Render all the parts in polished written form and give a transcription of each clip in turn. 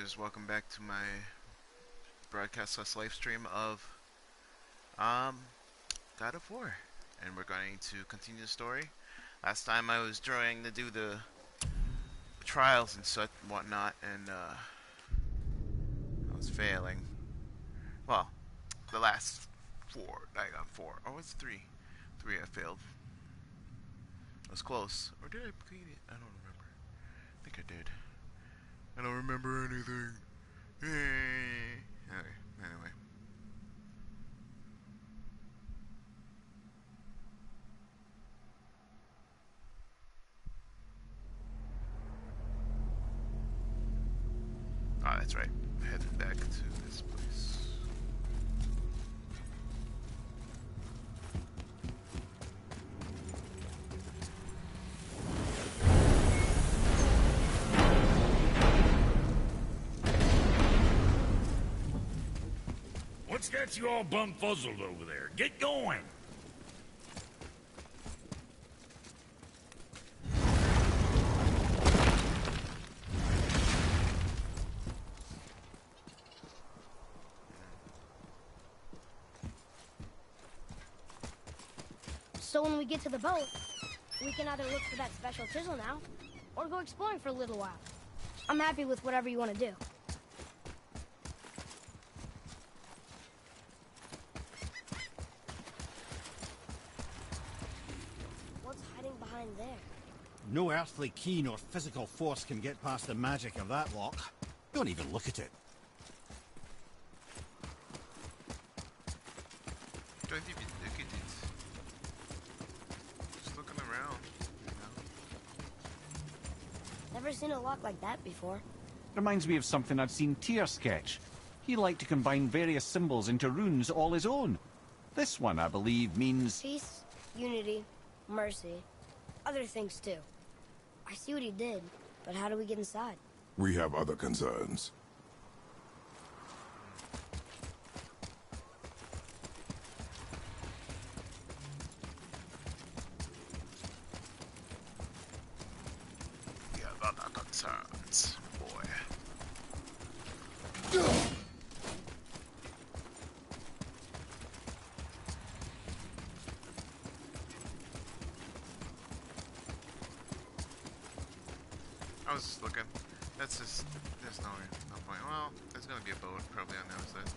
users, welcome back to my broadcast slash live stream of um God of War, and we're going to continue the story. Last time I was trying to do the trials and such and whatnot, and I was failing. Well, the last four, I got four. Oh, it's three. Three I failed. I was close, or did I complete it? I don't remember. I think I did. I don't remember anything. Anyway. Ah, that's right. Headed back to this place. What's got you all bumfuzzled over there? Get going! So when we get to the boat, we can either look for that special chisel now, or go exploring for a little while. I'm happy with whatever you want to do. What's hiding behind there? No earthly key nor physical force can get past the magic of that lock. Don't even look at it. Don't even look at it. Just looking around, you know? Never seen a lock like that before. Reminds me of something I'd seen Tyr sketch. He liked to combine various symbols into runes all his own. This one, I believe, means... Peace, unity, mercy, other things too. I see what he did, but how do we get inside? We have other concerns. We have other concerns, boy. I was just looking. That's just... There's no point. Well, there's gonna be a boat probably on the other side.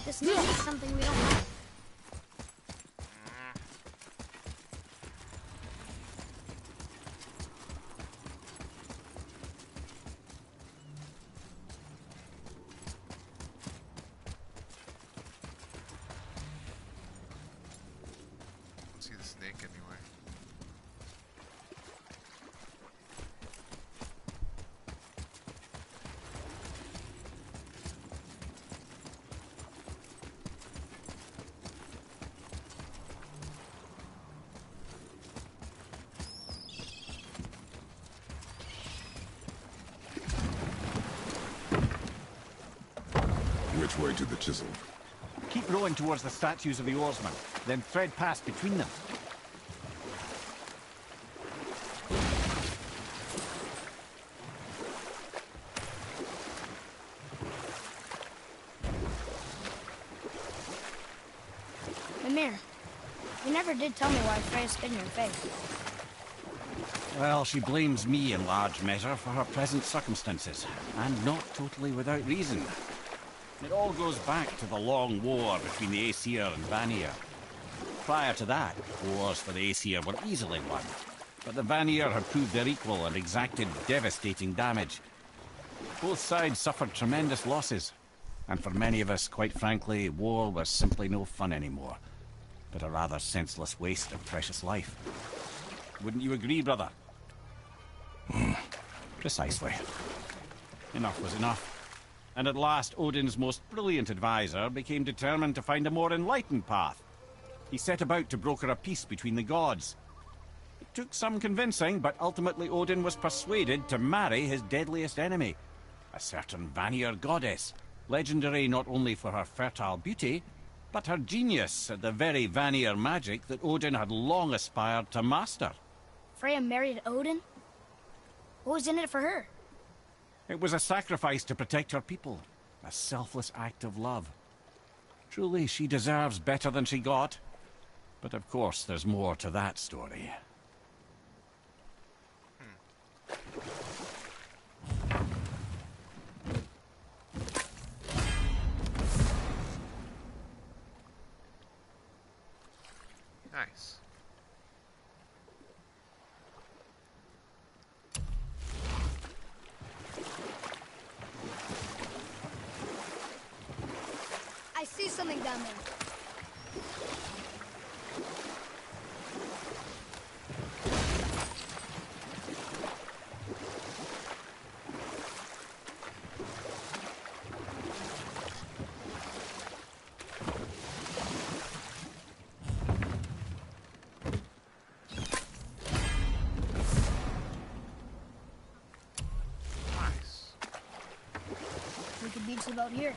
This needs to be something we don't have. Don't see the snake anywhere. Which way to the chisel? Keep rowing towards the statues of the oarsmen, then thread past between them. Mimir, you never did tell me why Freya spit in your face. Well, she blames me in large measure for her present circumstances, and not totally without reason. It all goes back to the long war between the Aesir and Vanir. Prior to that, wars for the Aesir were easily won, but the Vanir had proved their equal and exacted devastating damage. Both sides suffered tremendous losses, and for many of us, quite frankly, war was simply no fun anymore, but a rather senseless waste of precious life. Wouldn't you agree, brother? Precisely. Enough was enough. And at last, Odin's most brilliant advisor became determined to find a more enlightened path. He set about to broker a peace between the gods. It took some convincing, but ultimately Odin was persuaded to marry his deadliest enemy, a certain Vanir goddess. Legendary not only for her fertile beauty, but her genius at the very Vanir magic that Odin had long aspired to master. Freya married Odin? What was in it for her? It was a sacrifice to protect her people, a selfless act of love. Truly, she deserves better than she got. But of course, there's more to that story. Nice. I see something down there. Nice. We could beach the boat here.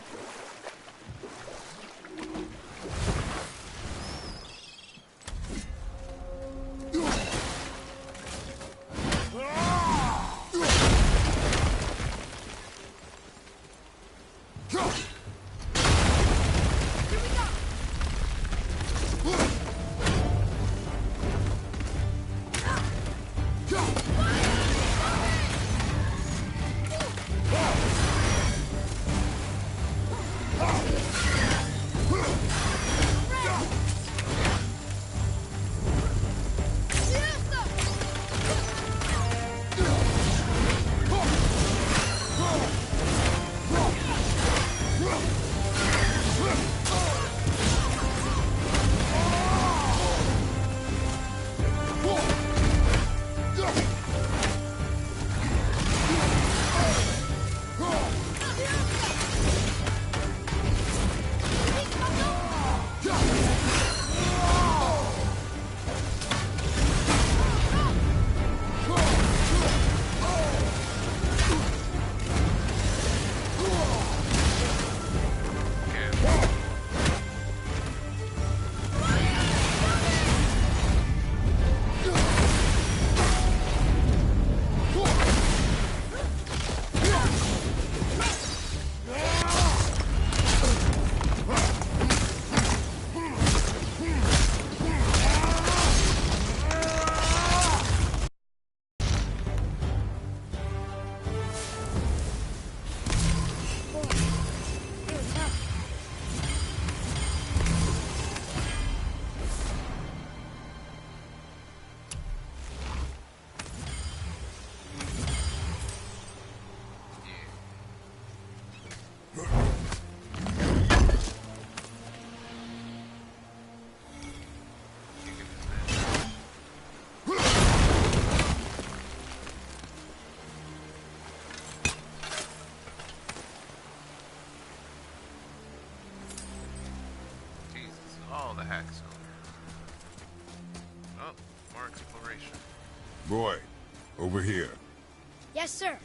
all the hacks over. Oh, more exploration. Boy, over here. Yes, sir.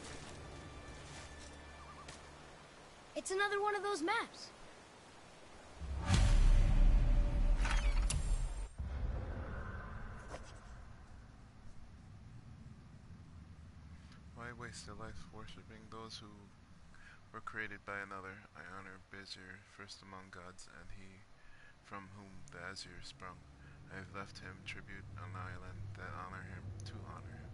It's another one of those maps. Why waste a life worshipping those who were created by another? I honor Bezir, first among gods, and he from whom the Azir sprung. I have left him tribute on an island that honor him to honor him.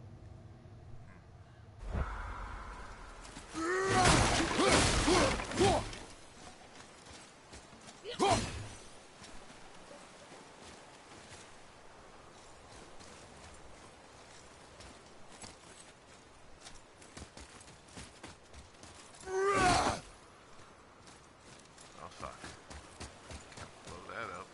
Oh fuck. Can't blow that up.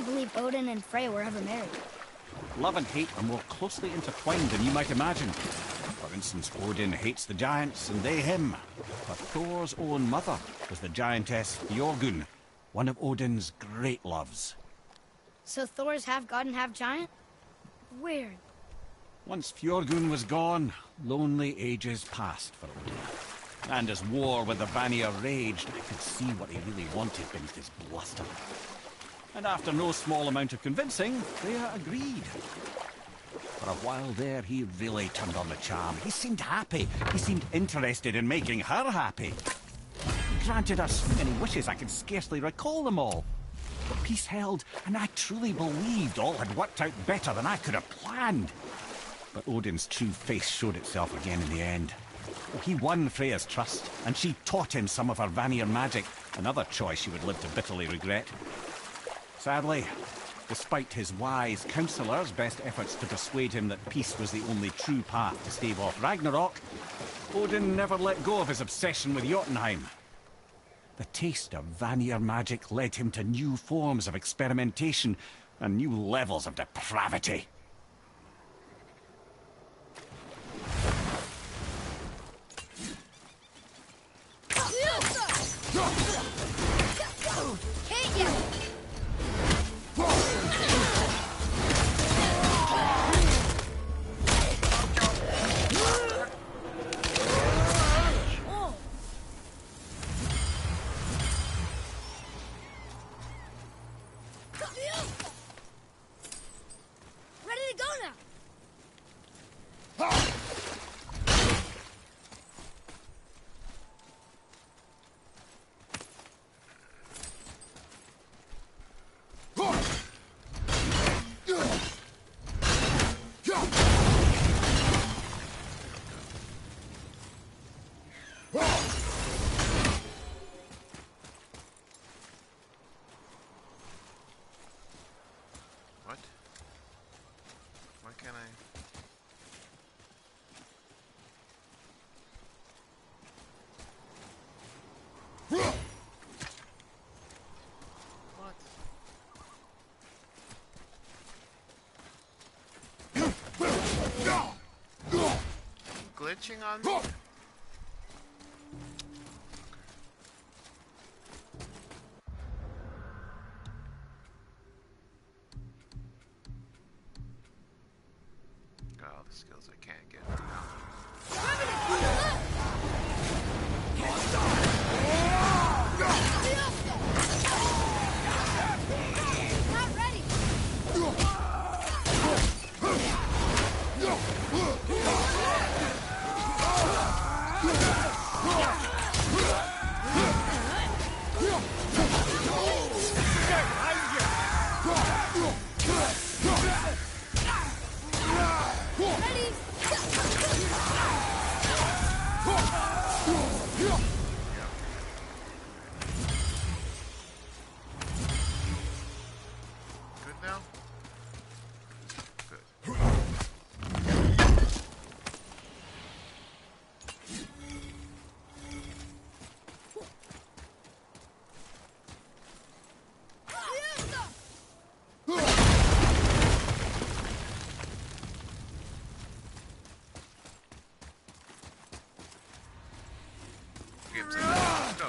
can't believe Odin and Frey were ever married. Love and hate are more closely intertwined than you might imagine. For instance, Odin hates the giants and they him. But Thor's own mother was the giantess Björgun, one of Odin's great loves. So Thor's half god and half giant? Weird. Once Fjorgun was gone, lonely ages passed for Odin. And as war with the Vanir raged, I could see what he really wanted beneath his bluster. And after no small amount of convincing, Freya agreed. For a while there, he really turned on the charm. He seemed happy. He seemed interested in making her happy. He granted her so many wishes I could scarcely recall them all. But peace held, and I truly believed all had worked out better than I could have planned. But Odin's true face showed itself again in the end. He won Freya's trust, and she taught him some of her Vanir magic, another choice she would live to bitterly regret. Sadly, despite his wise counsellors' best efforts to persuade him that peace was the only true path to stave off Ragnarok, Odin never let go of his obsession with Jotunheim. The taste of Vanir magic led him to new forms of experimentation and new levels of depravity. Ready to go now. What? Why can't I? What? Glitching on me? Got all the skills I can't get. Not ready. Good now? Good. Game's like, no.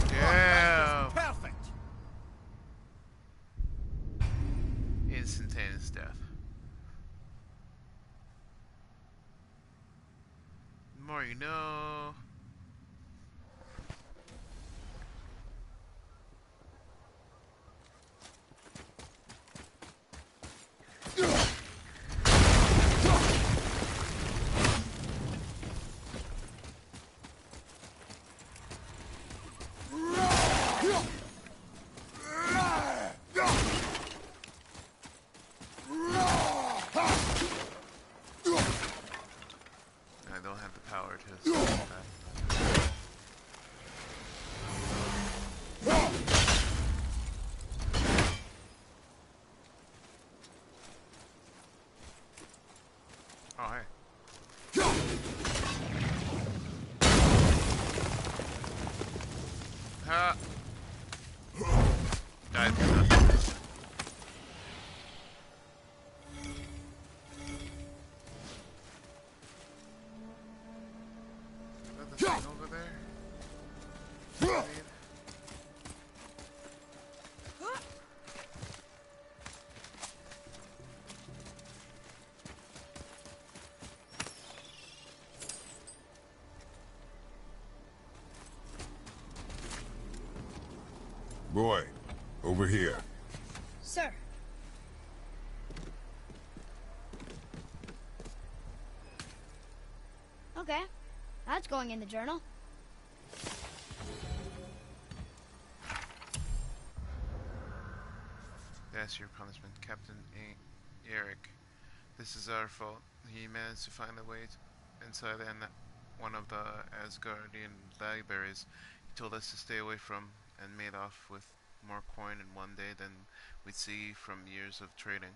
Damn. Perfect! Instantaneous death. The more you know. Over here. Sir. Okay. That's going in the journal. That's your punishment, Captain Eric. This is our fault. He managed to find a way inside one of the Asgardian libraries. He told us to stay away from and made off with more coin in one day than we'd see from years of trading.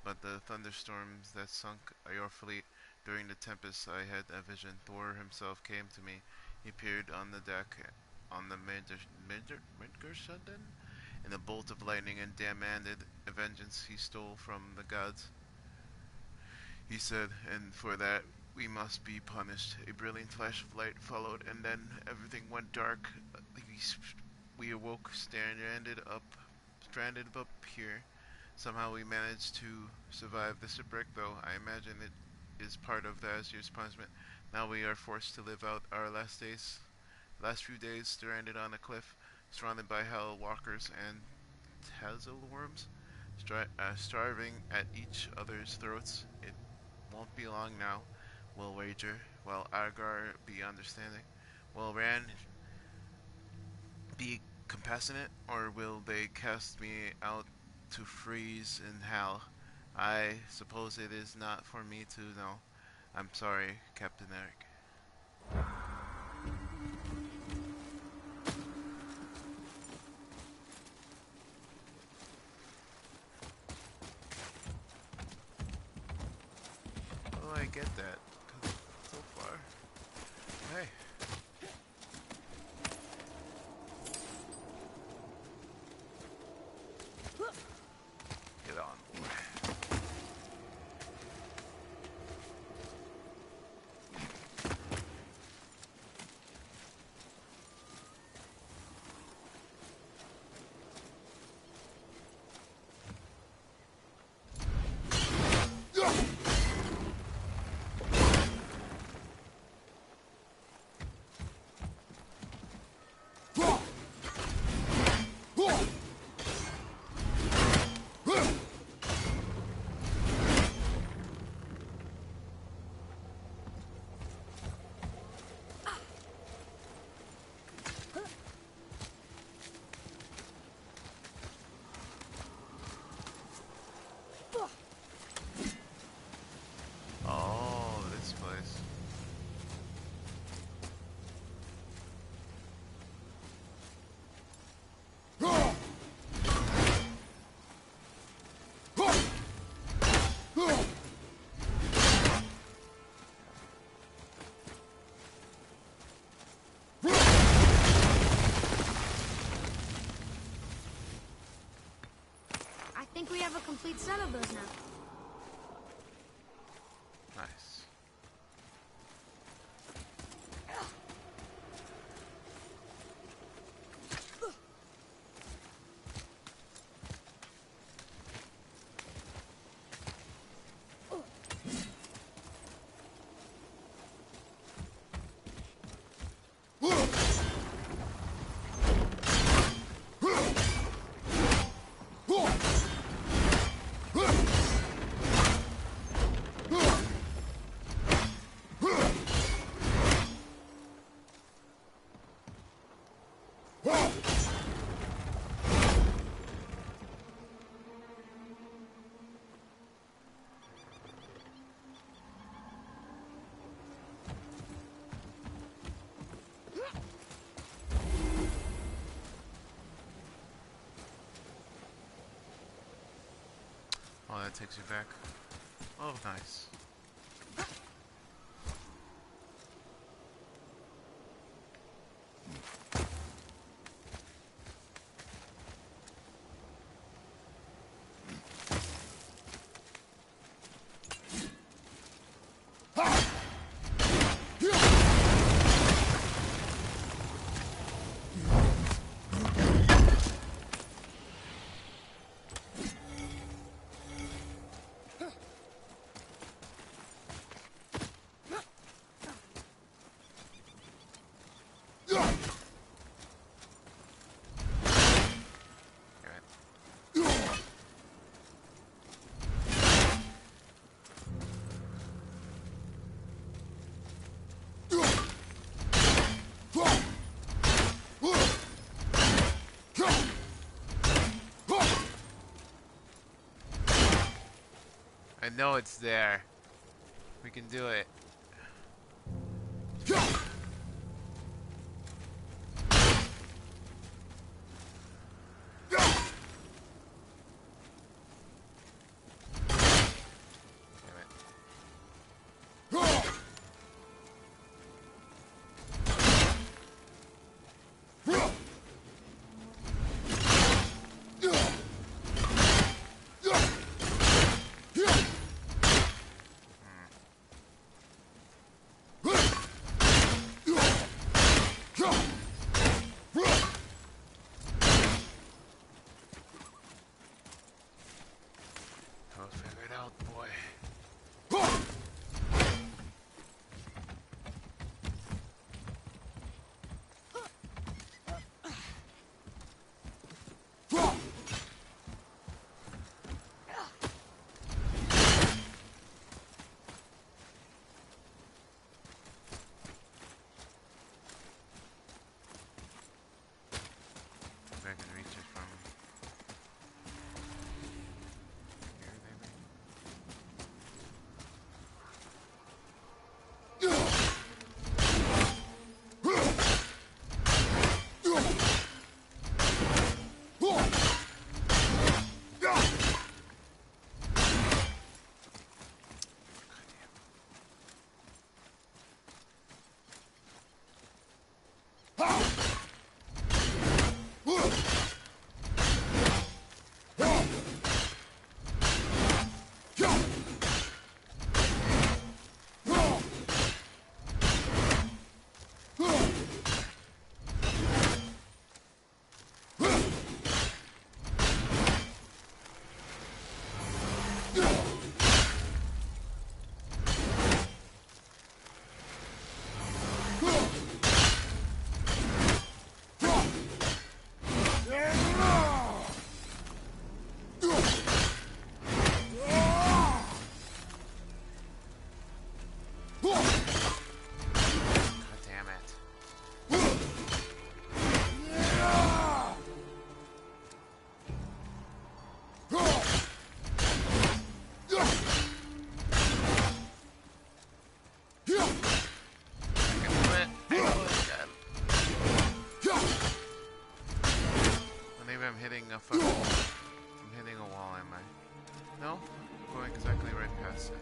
But the thunderstorms that sunk your fleet during the tempest, I had a vision. Thor himself came to me. He appeared on the deck on the Midgardsunden in a bolt of lightning and demanded a vengeance he stole from the gods. He said, and for that we must be punished. A brilliant flash of light followed, and then everything went dark. We awoke, stranded up here. Somehow we managed to survive the shipwreck, though I imagine it is part of the Azir's punishment. Now we are forced to live out our last few days stranded on a cliff, surrounded by hell walkers and Tazzleworms, starving at each other's throats. It won't be long now, we'll wager. Will Argar be understanding? Will Rand be compassionate? Or will they cast me out to freeze in hell? I suppose it is not for me to know. I'm sorry, Captain Eric. Oh, I get that. 'Cause so far. Hey. Get on board. Oh, this place. I think we have a complete set of those now. Nice. Oh, that takes you back. Oh, nice. I know it's there. We can do it. I can reach it from here, maybe. I'm hitting a fucking... I'm hitting a wall, am I? No? I'm going exactly right past it.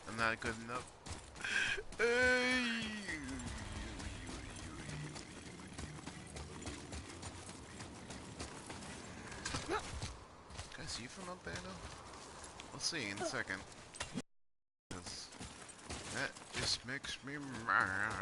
I'm not good enough. Can I see you from up there, though? We'll see in a second. That just makes me mad.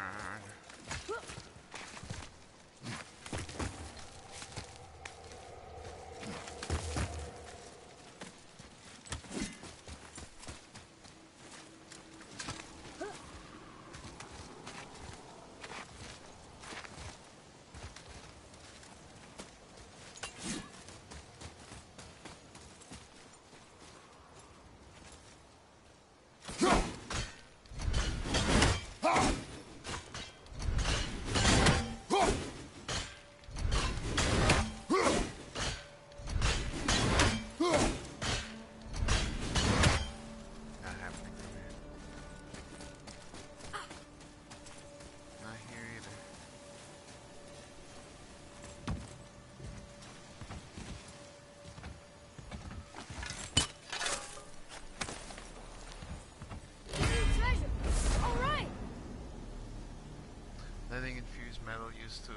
Letting infused metal used to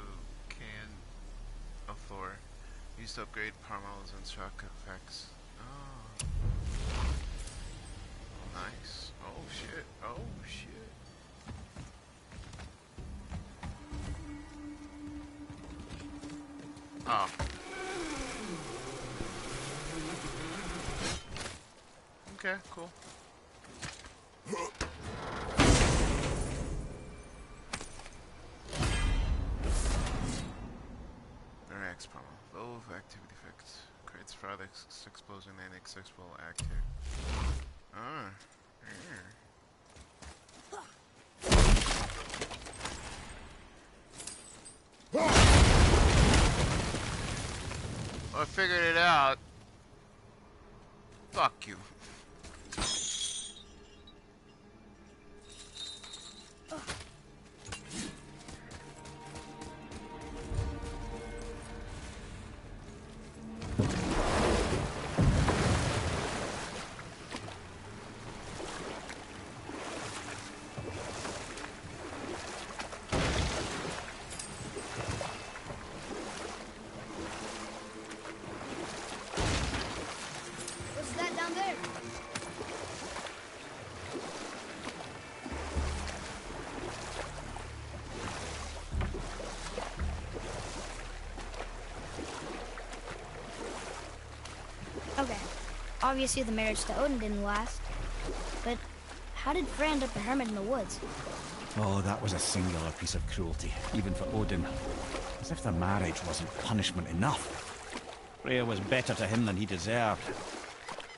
can a floor. Used to upgrade parmals and shock effects. Oh. Nice. Oh shit. Oh shit. Oh. Okay, cool. X promo. Low of activity effect. Creates products explosion and accessible active. Ah. Yeah. I figured it out. Fuck you. What's that down there? Okay. Obviously the marriage to Odin didn't last. But how did Frey end up a hermit in the woods? Oh, that was a singular piece of cruelty, even for Odin. As if the marriage wasn't punishment enough. Freya was better to him than he deserved.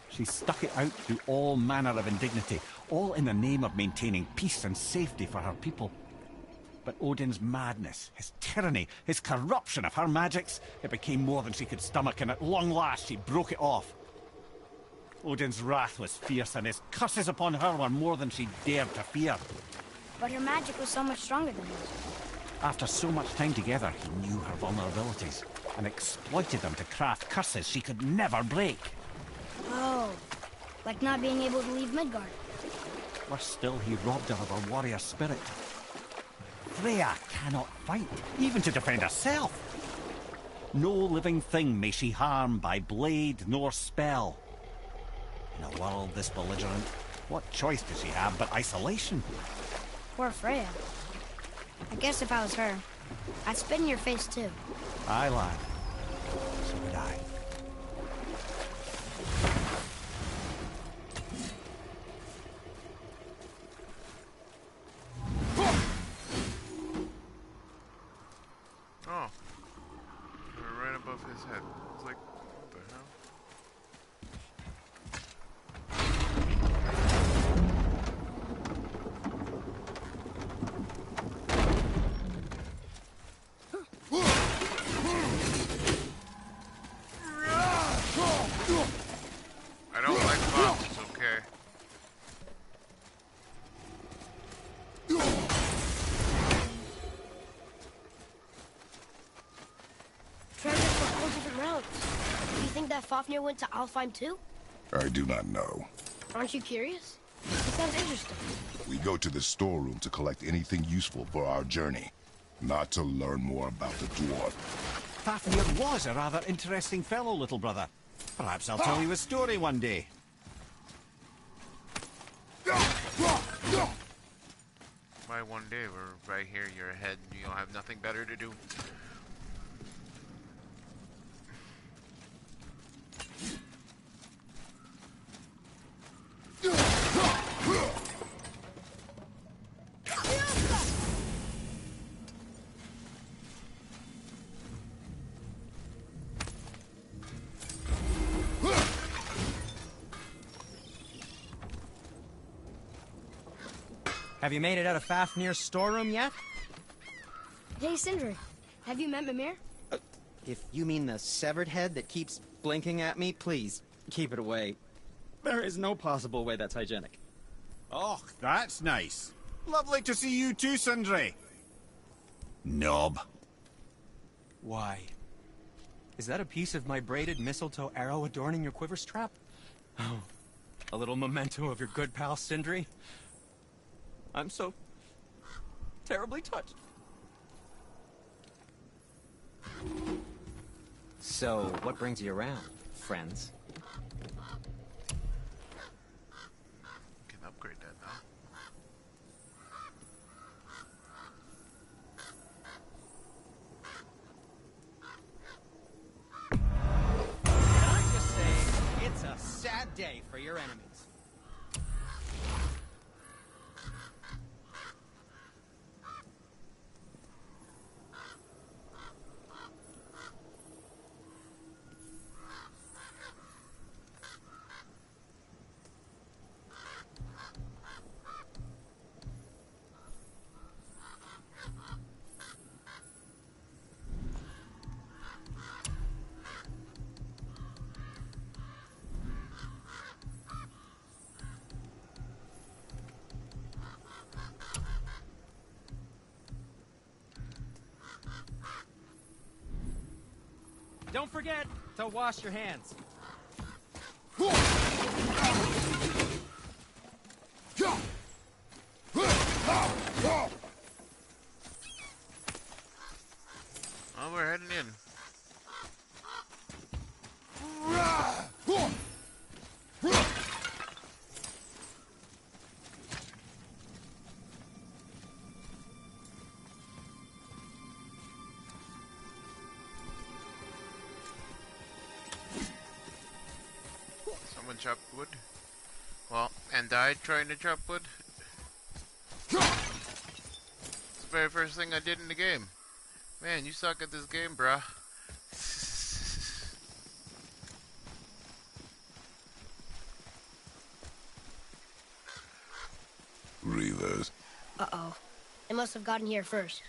She stuck it out through all manner of indignity, all in the name of maintaining peace and safety for her people. But Odin's madness, his tyranny, his corruption of her magics, it became more than she could stomach, and at long last she broke it off. Odin's wrath was fierce, and his curses upon her were more than she dared to fear. But her magic was so much stronger than his. After so much time together, he knew her vulnerabilities, and exploited them to craft curses she could never break. Oh, like not being able to leave Midgard. Worse still, he robbed her of her warrior spirit. Freya cannot fight, even to defend herself. No living thing may she harm by blade nor spell. In a world this belligerent, what choice does she have but isolation? Poor Freya. I guess if I was her, I'd spit in your face too. Aye, lad. So would I. Oh. We're right above his head. It's like, what the hell? I don't like bombs, okay? Treasure for all different routes. Do you think that Fafnir went to Alfheim too? I do not know. Aren't you curious? It sounds interesting. We go to the storeroom to collect anything useful for our journey, not to learn more about the dwarf. Fafnir was a rather interesting fellow, little brother. Perhaps I'll tell you a story one day. By one day, we're right here, you're ahead, and you don't have nothing better to do. Have you made it out of Fafnir's storeroom yet? Hey, Sindri. Have you met Mimir? If you mean the severed head that keeps blinking at me, please, keep it away. There is no possible way that's hygienic. Oh, that's nice. Lovely to see you too, Sindri. Knob. Why? Is that a piece of my braided mistletoe arrow adorning your quiver strap? Oh, a little memento of your good pal Sindri? I'm so terribly touched. So, what brings you around, friends? Can upgrade that now. I'm just saying, it's a sad day for your enemies. don't forget to wash your hands. Oh, we're heading in. Someone chopped wood. Well, and died trying to chop wood. It's the very first thing I did in the game. Man, you suck at this game, bruh. Reavers. Uh-oh. They must have gotten here first.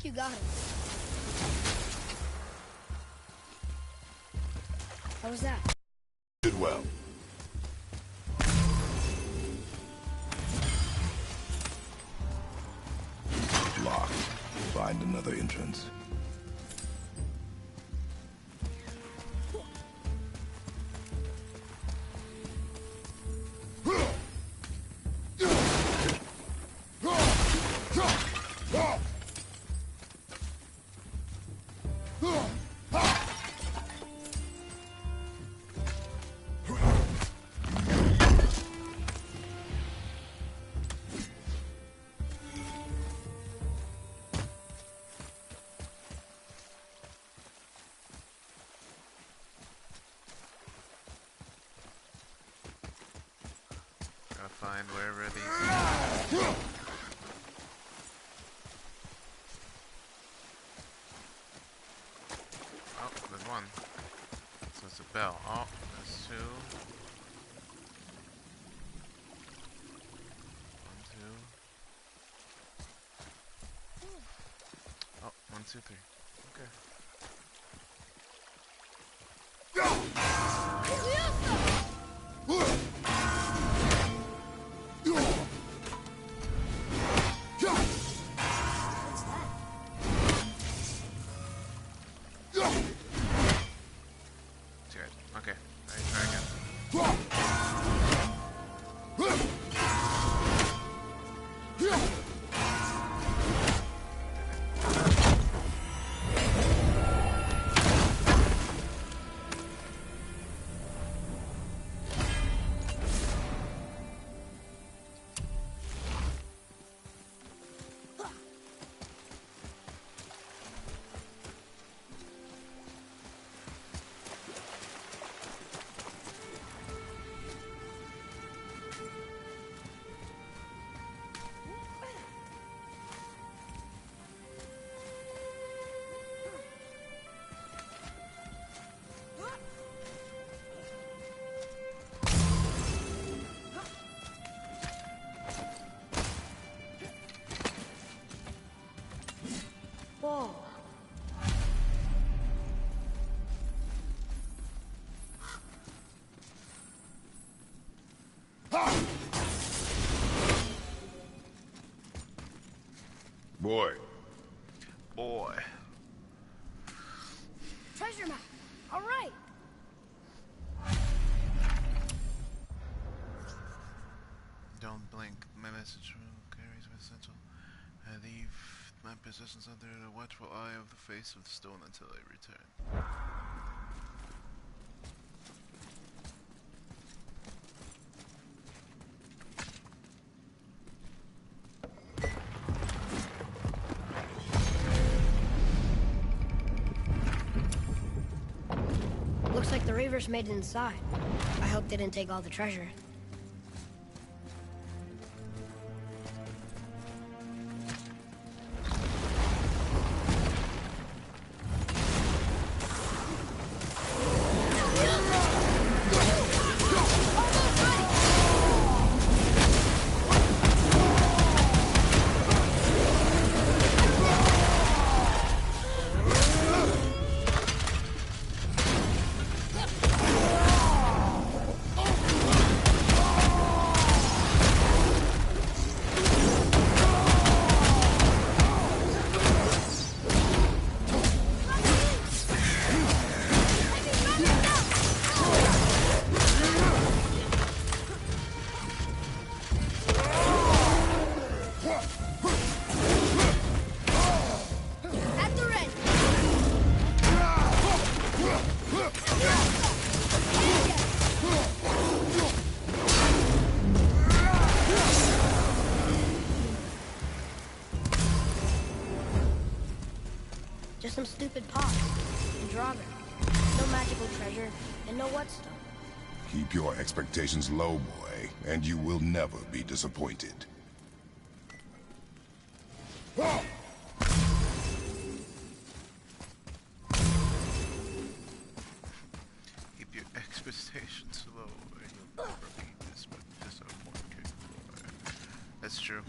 You got him. How was that? Did well. Locked. Find another entrance. Gotta find wherever these. Oh, there's one. So it's a bell. Oh, there's two. One, two. Oh, one, two, three. Okay. Good. Okay. Try again. Whoa. Boy. Boy. Treasure map. All right. Don't blink. My message carries essential I leave my possessions under the watchful eye of the face of the stone until I return. Looks like the Reavers made it inside. I hope they didn't take all the treasure. Just some stupid pots and Draugr. No magical treasure and no whetstone. Keep your expectations low, boy, and you will never be disappointed. Keep your expectations low, and you'll never be disappointed. That's true.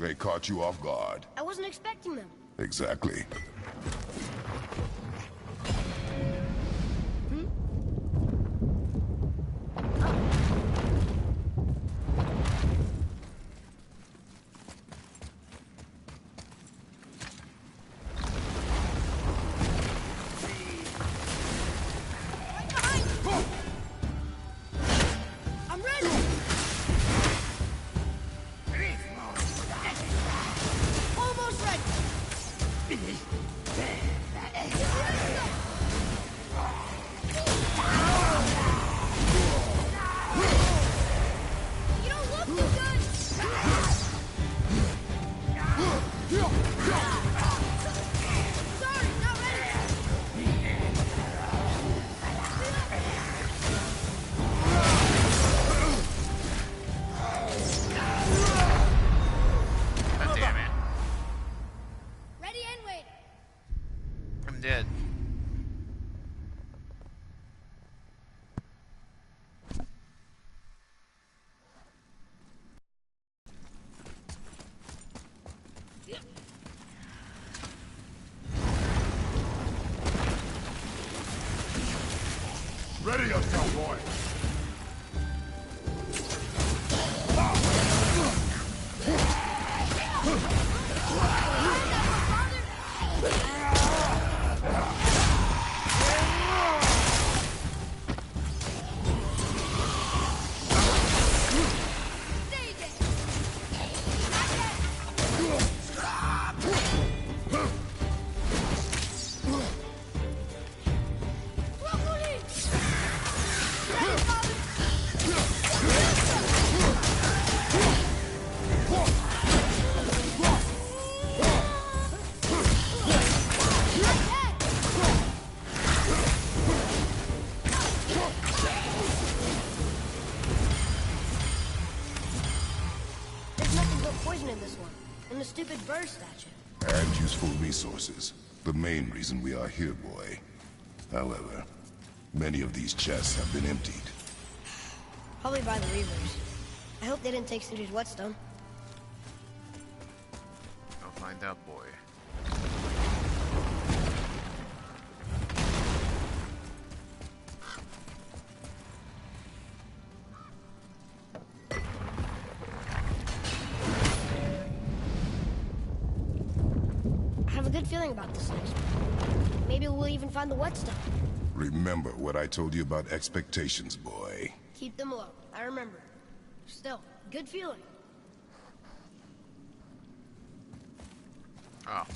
They caught you off guard. I wasn't expecting them. Exactly. I'm ready! Almost ready! You don't look too good! Sorry, not ready! God damn it. Ready and waiting. I'm dead. Ready yourself, boy! There's nothing but poison in this one. And the stupid bird statue. And useful resources. The main reason we are here, boy. However, many of these chests have been emptied. Probably by the Reavers. I hope they didn't take Cinder's whetstone. I'll find out, boy. a good feeling about this next one. Maybe we'll even find the whetstone. Remember what I told you about expectations, boy. Keep them low. I remember. Still, good feeling. Oh.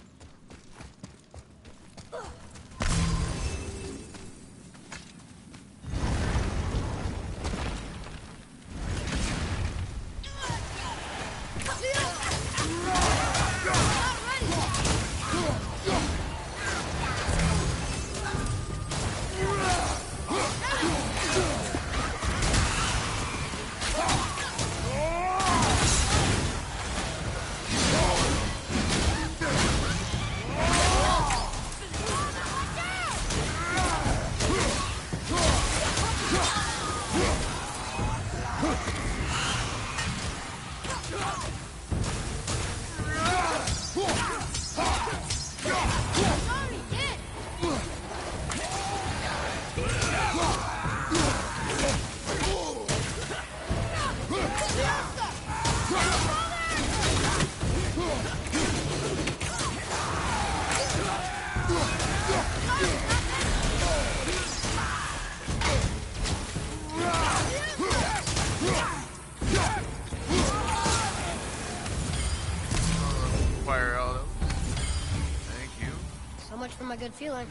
Fire all those. Thank you. So much for my good feeling.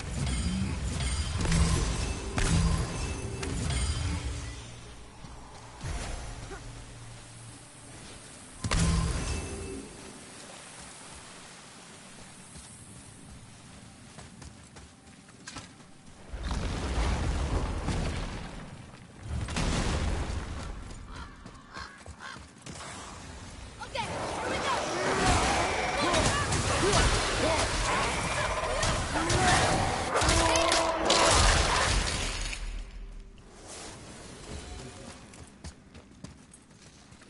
Okay, here we go.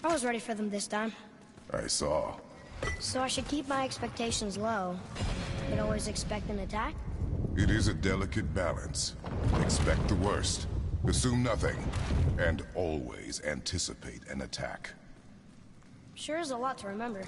I was ready for them this time. I saw. So I should keep my expectations low, but always expect an attack? It is a delicate balance. Expect the worst, assume nothing, and always anticipate an attack. Sure is a lot to remember.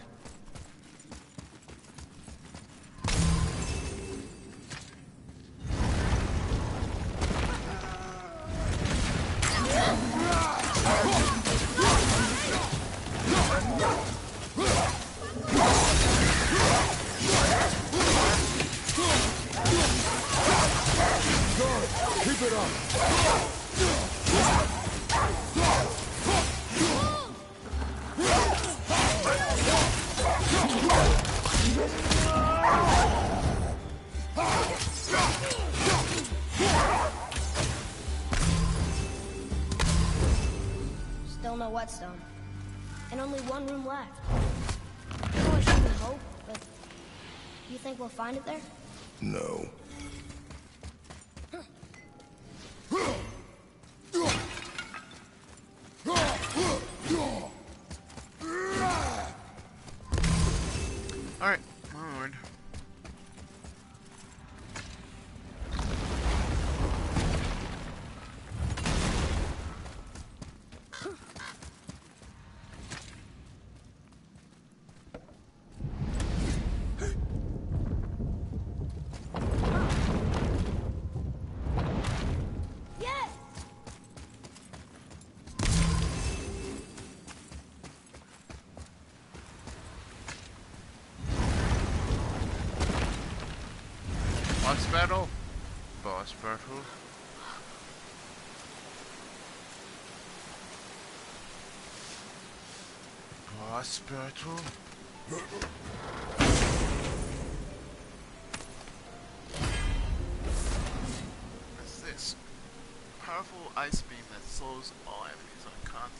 Keep it up! Still no whetstone. And only one room left. I know I shouldn't hope, but you think we'll find it there? No. Alright, onward. Yes! Boss battle? Boss battle? Boss battle? What's this? Powerful ice beam that slows all enemies on contact.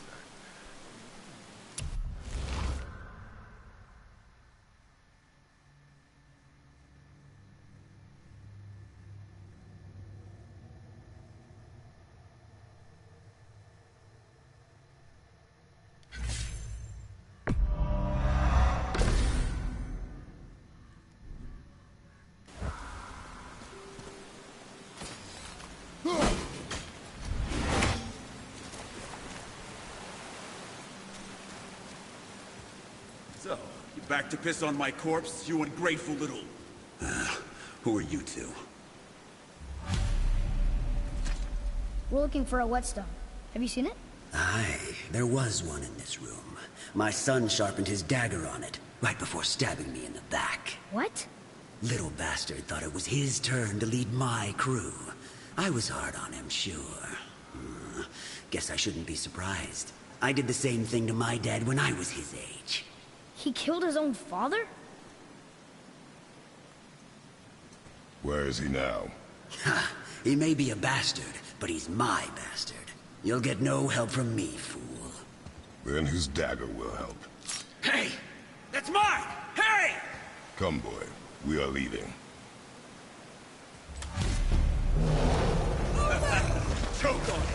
So, you back to piss on my corpse, you ungrateful little... Who are you two? We're looking for a whetstone. Have you seen it? Aye, there was one in this room. My son sharpened his dagger on it, right before stabbing me in the back. What? Little bastard thought it was his turn to lead my crew. I was hard on him, sure. Guess I shouldn't be surprised. I did the same thing to my dad when I was his age. He killed his own father? Where is he now? Ha! He may be a bastard, but he's my bastard. You'll get no help from me, fool. Then his dagger will help. Hey! That's mine! Hey! Come, boy. We are leaving. Choke on it!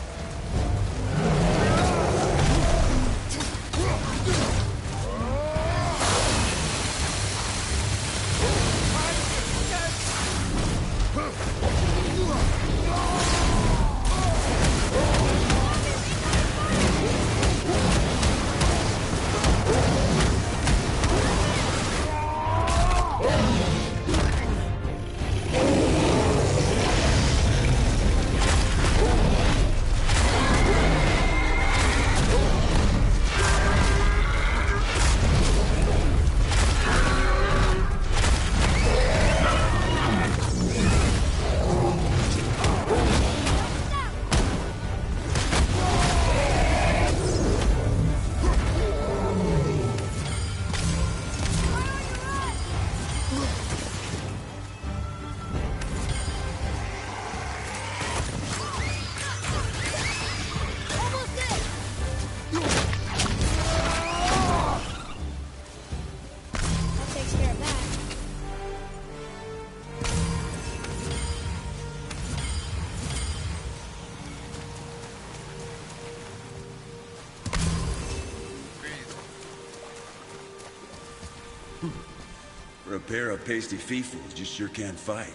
For a pair of pasty feefles, you sure can fight.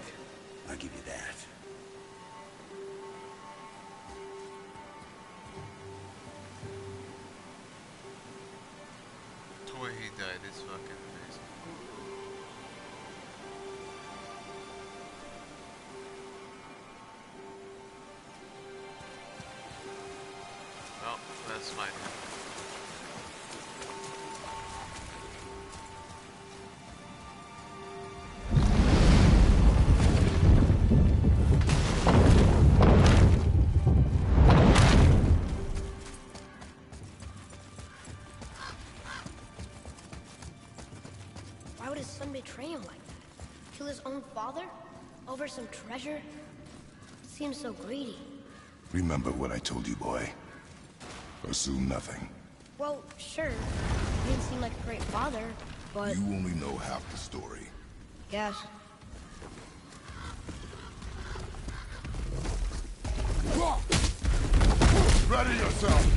I'll give you that. The way he died is fucking amazing. Well, that's fine. Why would his son betray him like that? Kill his own father? Over some treasure? Seems so greedy. Remember what I told you, boy. Assume nothing. Well, sure. He didn't seem like a great father, but... You only know half the story. Guess. Ready yourself!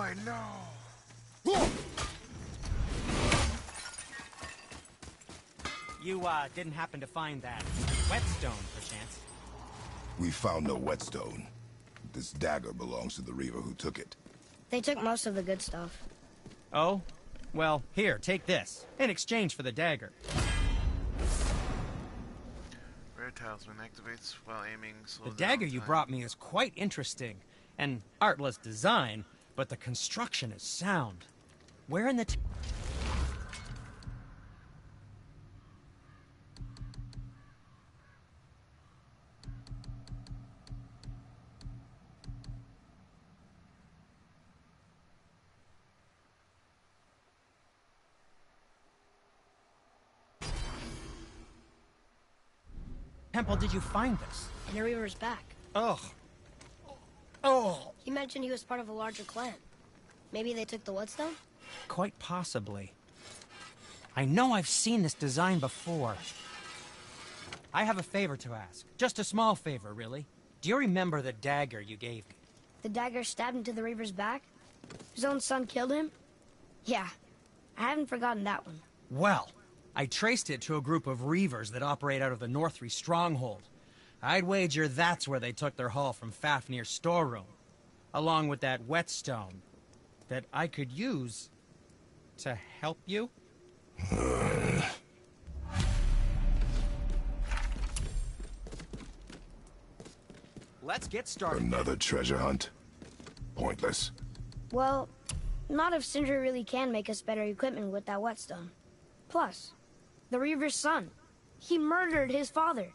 boy, no! You, didn't happen to find that whetstone, perchance? We found no whetstone. This dagger belongs to the Reaver who took it. They took most of the good stuff. Oh? Well, here, take this. In exchange for the dagger. Rare talisman activates while aiming. The dagger you brought me is quite interesting. An artless design, but the construction is sound. Where in the... temple did you find this? In the Reaver's back. Ugh. Oh. He mentioned he was part of a larger clan. Maybe they took the whetstone? Quite possibly. I know I've seen this design before. I have a favor to ask. Just a small favor, really. Do you remember the dagger you gave me? The dagger stabbed into the Reaver's back? His own son killed him? Yeah. I haven't forgotten that one. Well, I traced it to a group of Reavers that operate out of the Northree stronghold. I'd wager that's where they took their haul from Fafnir's storeroom, along with that whetstone that I could use to help you. Let's get started. Another treasure hunt? Pointless. Well, not if Sindri really can make us better equipment with that whetstone. Plus, the Reaver's son. He murdered his father.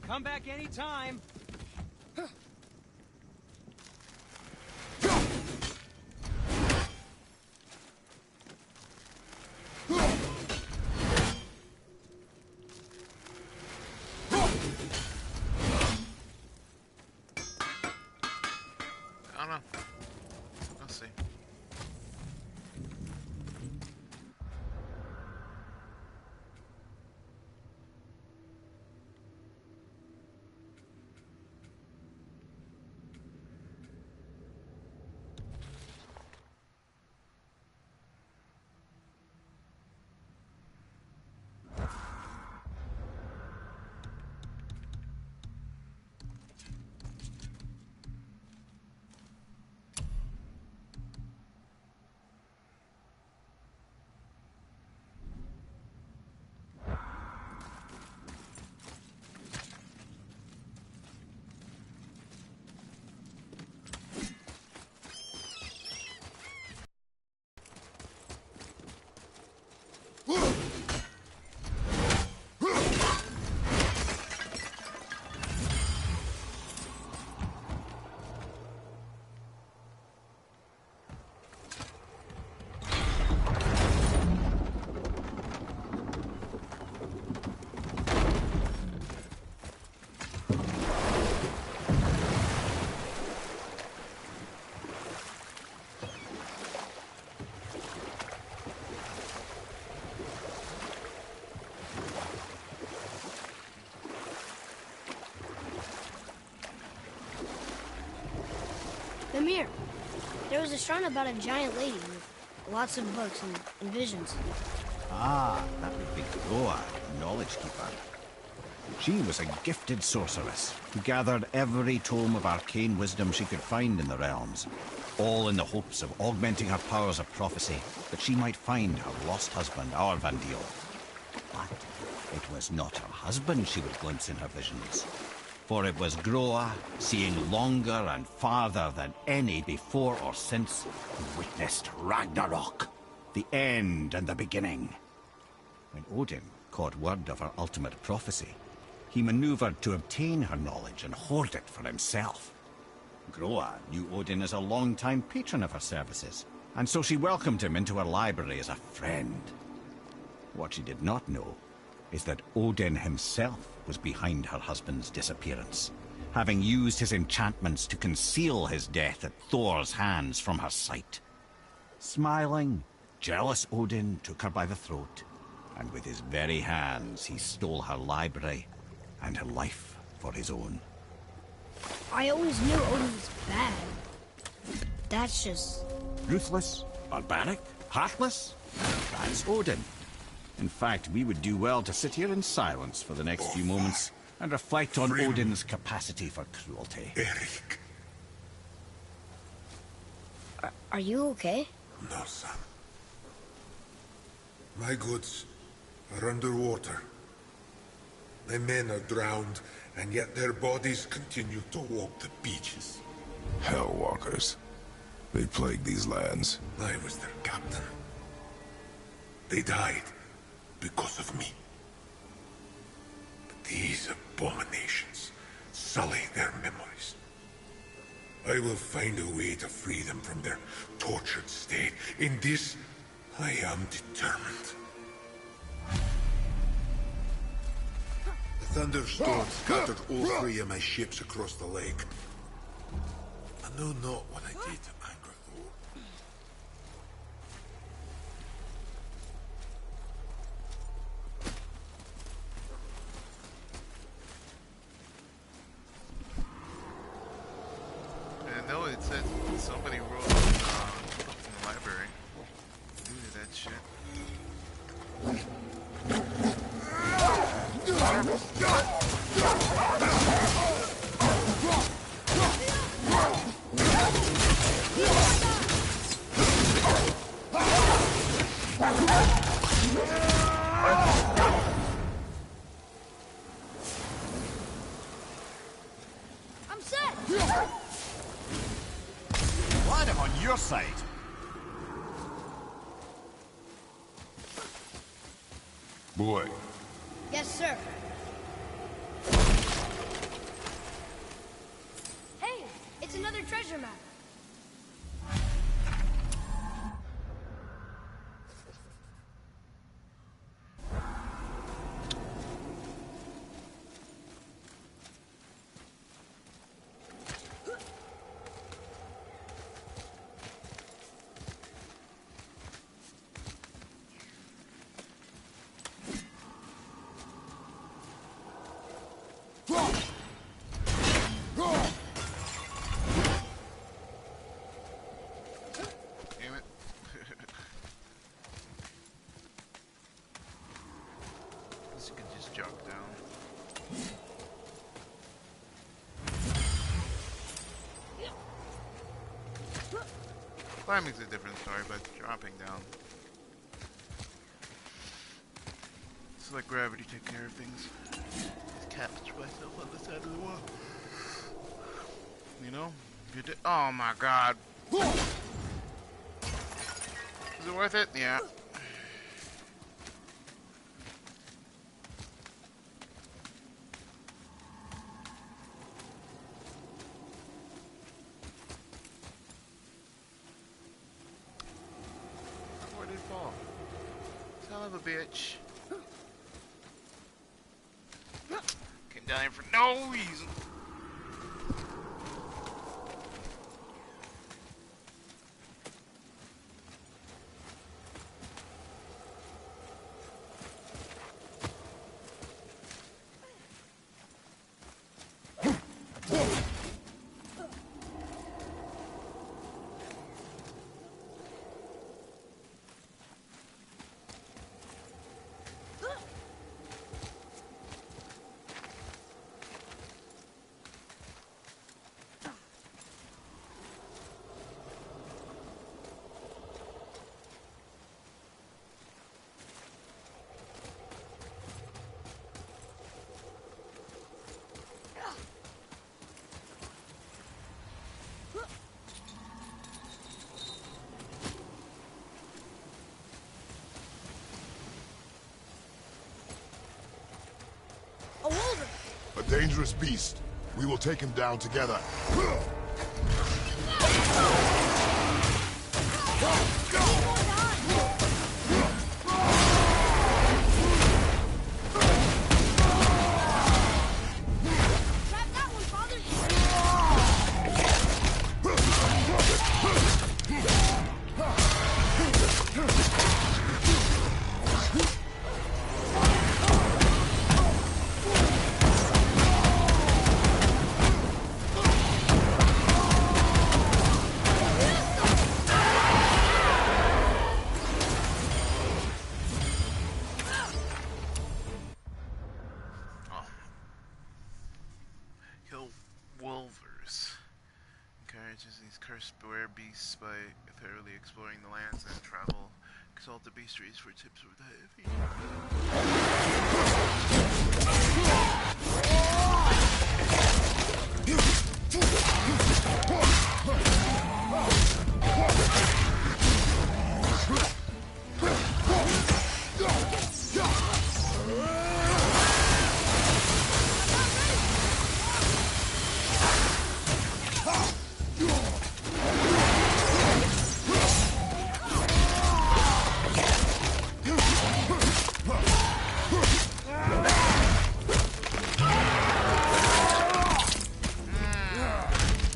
Come back anytime. I don't know. I'll see. Mimir, there was a shrine about a giant lady with lots of books and visions. Ah, that would be Groa, Knowledge Keeper. She was a gifted sorceress who gathered every tome of arcane wisdom she could find in the realms, all in the hopes of augmenting her powers of prophecy, that she might find her lost husband, Arvandil. But it was not her husband she would glimpse in her visions. For it was Groa, seeing longer and farther than any before or since, who witnessed Ragnarok, the end and the beginning. When Odin caught word of her ultimate prophecy, he maneuvered to obtain her knowledge and hoard it for himself. Groa knew Odin as a long-time patron of her services, and so she welcomed him into her library as a friend. What she did not know is that Odin himself was behind her husband's disappearance, having used his enchantments to conceal his death at Thor's hands from her sight. Smiling, jealous Odin took her by the throat, and with his very hands he stole her library and her life for his own. I always knew Odin was bad. That's just... Ruthless, barbaric, heartless? That's Odin. In fact, we would do well to sit here in silence for the next few moments and reflect on Odin's capacity for cruelty. Eric. Are you okay? No, son. My goods are underwater. My men are drowned, and yet their bodies continue to walk the beaches. Hellwalkers. They plague these lands. I was their captain. They died because of me. But these abominations sully their memories. I will find a way to free them from their tortured state. In this, I am determined. The thunderstorm scattered all three of my ships across the lake. I know not what I did to anger Thor. I know it said somebody wrote in the library. Who did that shit? I'm set! Glad I'm on your side. Boy, Yes, sir. Hey, it's another treasure map. Damn it. Guess you can just jog down. Climbing's a different story, but dropping down. It's like gravity take care of things. Just capture myself on the side of the wall. You know? You did. Oh my god. Is it worth it? Yeah. Where did it fall? Son of a bitch. Came down here for no reason. dangerous beast. We will take him down together. Oh. Kill wolvers. Encourages these cursed beware beasts by thoroughly exploring the lands and travel. Consult the bestiaries for tips for the heavy.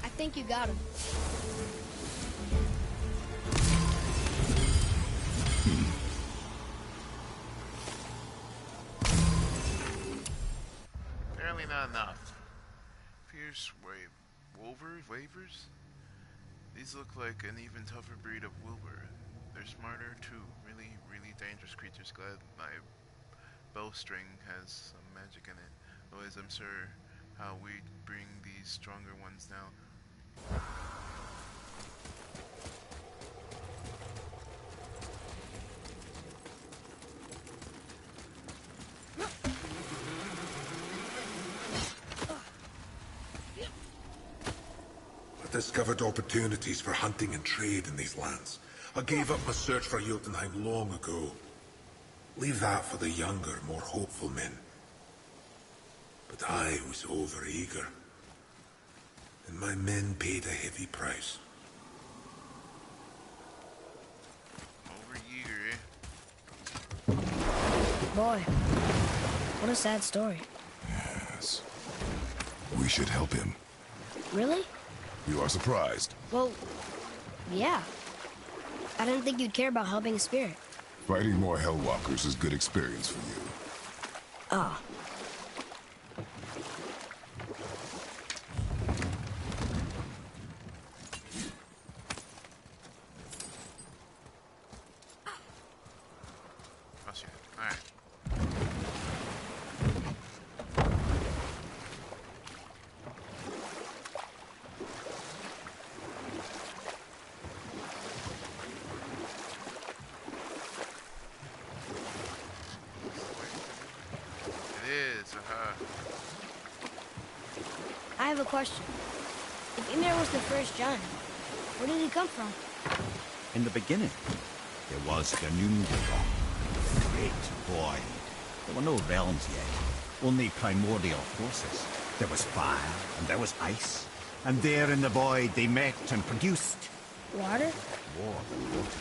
I think you got him. Apparently not enough. Fierce wavers? These look like an even tougher breed of wilbur. They're smarter too. Really, really dangerous creatures. Glad my bowstring has some magic in it. Otherwise, I'm sure how we'd bring these stronger ones down. I discovered opportunities for hunting and trade in these lands. I gave up my search for Jotunheim long ago. Leave that for the younger, more hopeful men. But I was overeager. And my men paid a heavy price. Overeager, eh? Boy, what a sad story. Yes. We should help him. Really? You are surprised. Well, yeah. I didn't think you'd care about helping a spirit. Fighting more Hellwalkers is good experience for you. Ah. Oh shit. Alright. It is, I have a question. If Ymir was the first giant, where did he come from? In the beginning, there was Gaintland, the great void. There were no realms yet, only primordial forces. There was fire, and there was ice. And there in the void they met and produced Water? war and water.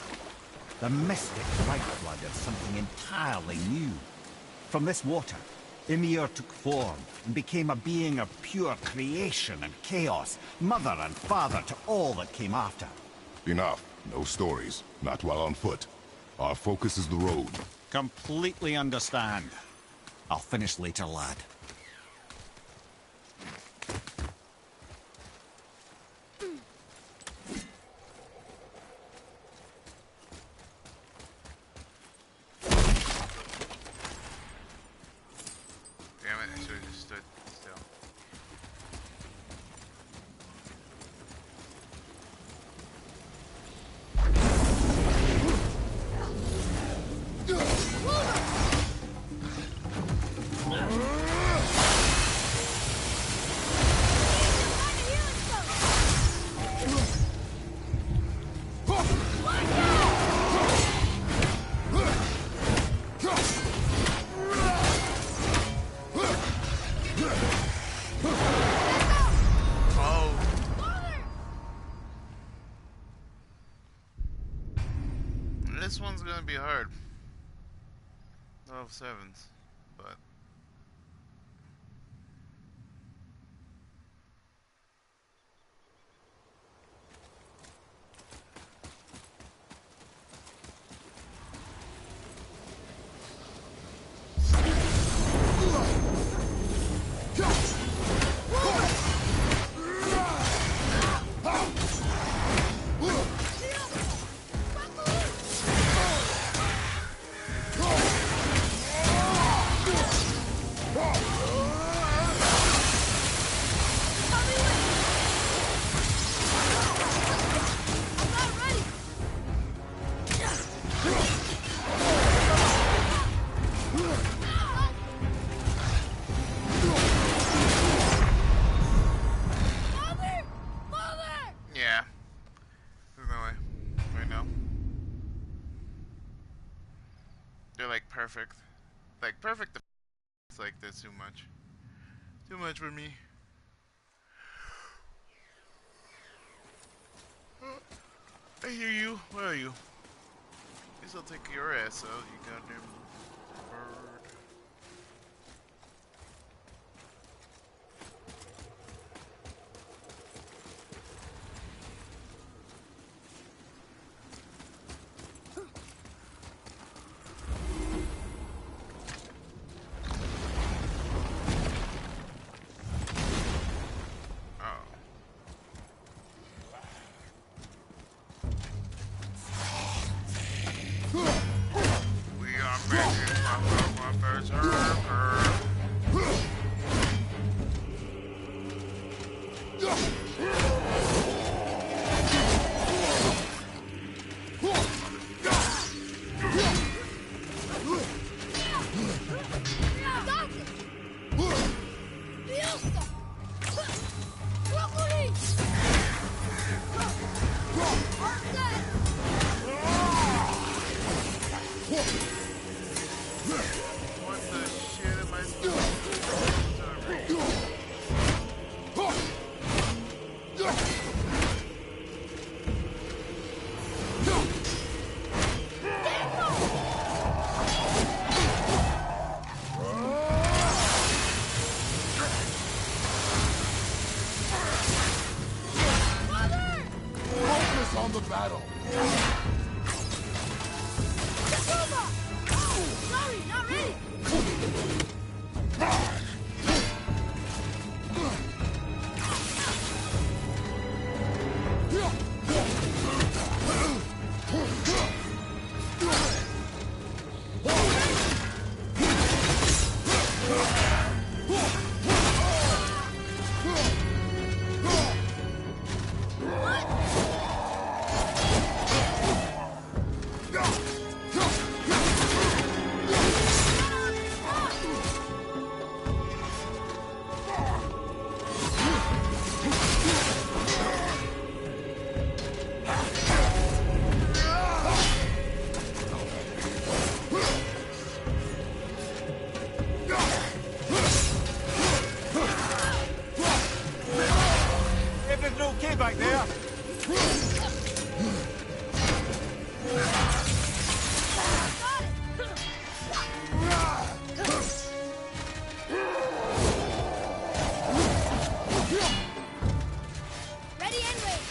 The mystic lifeblood of something entirely new. From this water, Ymir took form and became a being of pure creation and chaos, mother and father to all that came after. Enough. No stories. Not while on foot. Our focus is the road. Completely understand. I'll finish later, lad. damn it, I should have just stood still. be hard. 12 sevens, but yeah. There's no way. Right now. They're like perfect. Like perfect. It's like this too much. Too much for me. I hear you. Where are you? Guess I'll take your ass out, you goddamn bird. We are making my berserker. What the shit am I Focus on the battle. Sorry, not ready! Everything okay back there? Ready and wait!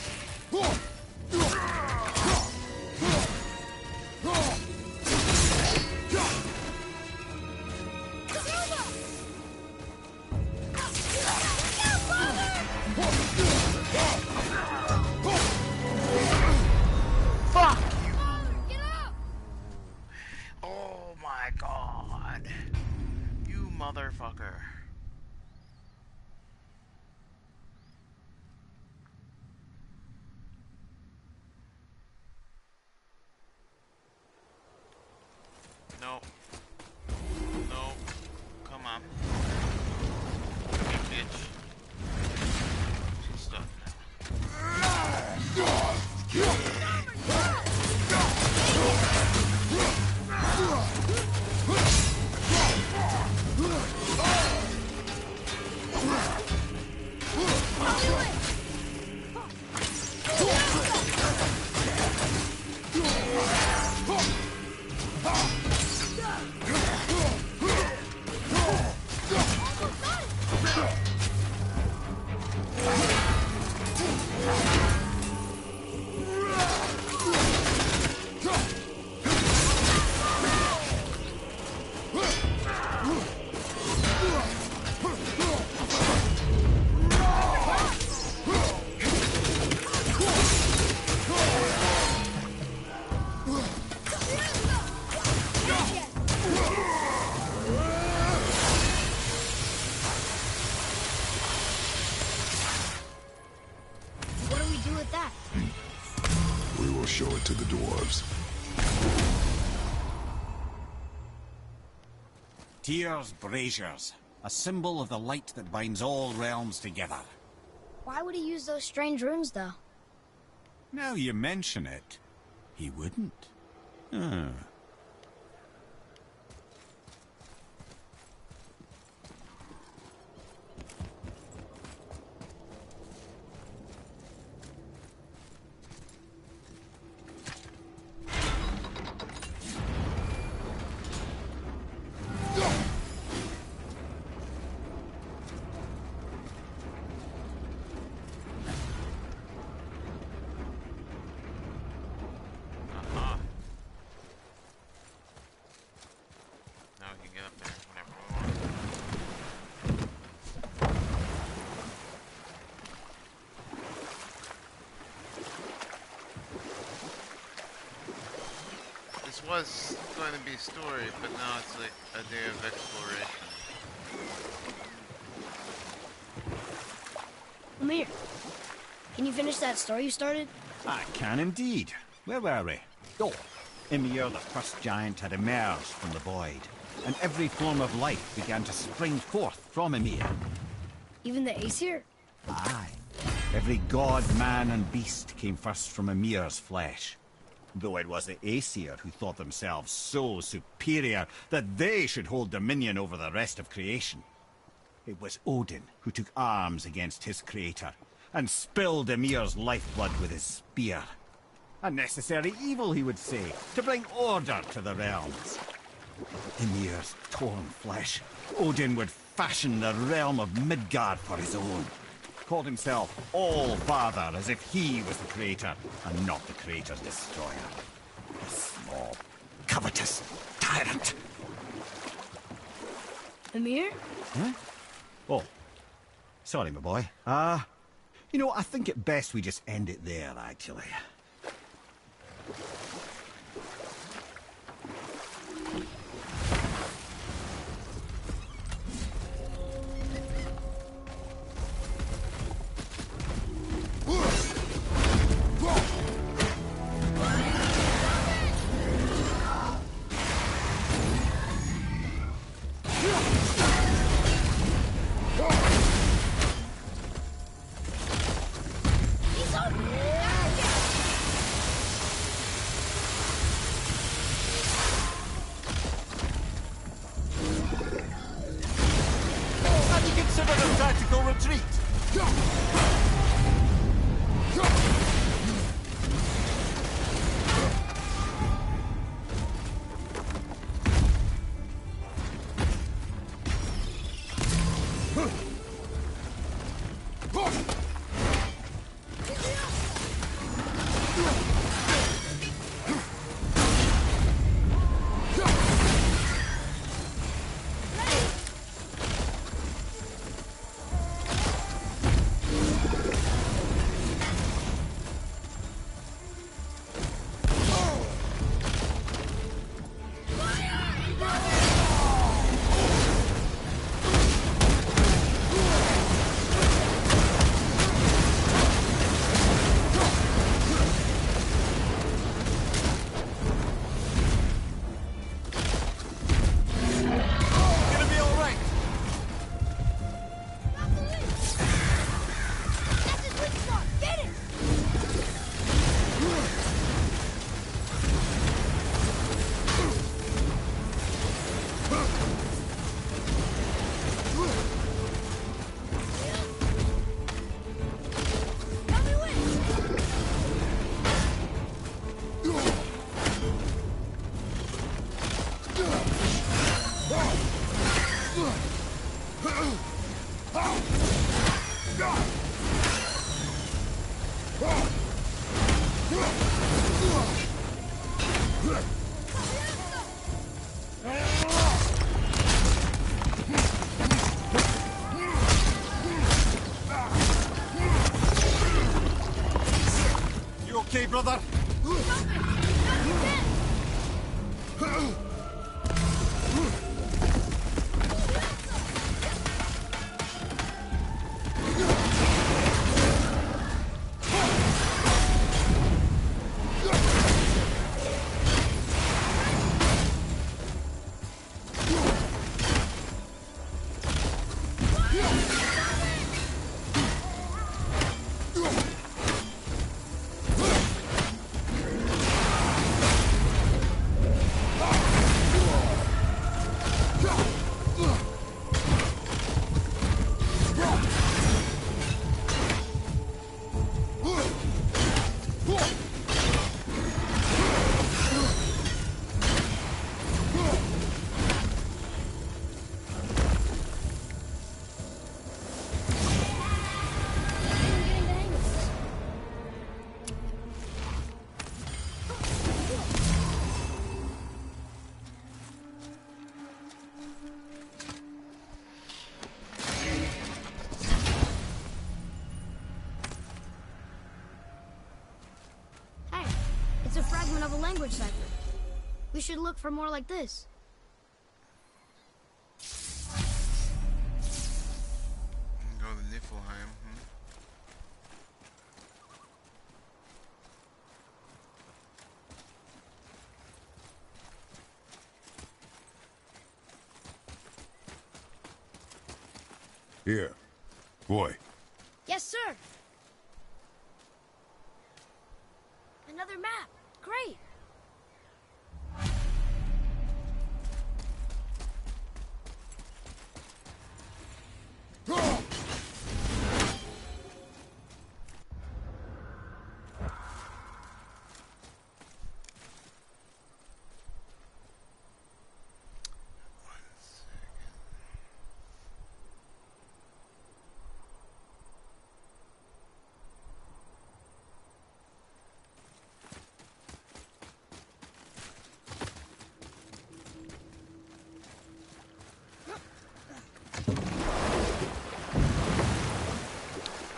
Fuck you! Get up! Oh my god. You motherfucker. No. No. Come on. Hey, bitch. She's stuck now. dwarves. Tyr's braziers, a symbol of the light that binds all realms together. Why would he use those strange runes, though? Now you mention it, he wouldn't. Hmm. Uh-huh. Now we can get up there whenever we want. This was going to be a story, but now it's like a day of exploration. Amir, can you finish that story you started? I can indeed. Where were we? Oh, Ymir, the first giant, had emerged from the void, and every form of life began to spring forth from Ymir. Even the Aesir? Aye. Every god, man, and beast came first from Ymir's flesh. Though it was the Aesir who thought themselves so superior that they should hold dominion over the rest of creation. It was Odin who took arms against his creator, and spilled Ymir's lifeblood with his spear. A necessary evil, he would say, to bring order to the realms. Ymir's torn flesh, Odin would fashion the realm of Midgard for his own. Called himself All-Father, as if he was the creator, and not the creator's destroyer. A small, covetous tyrant. Amir? Huh? Oh. Sorry, my boy. You know, I think it best we just end it there, actually. okay, brother? language cipher. We should look for more like this. Go to Niflheim. Here. Boy. Yes, sir. Another map. Great.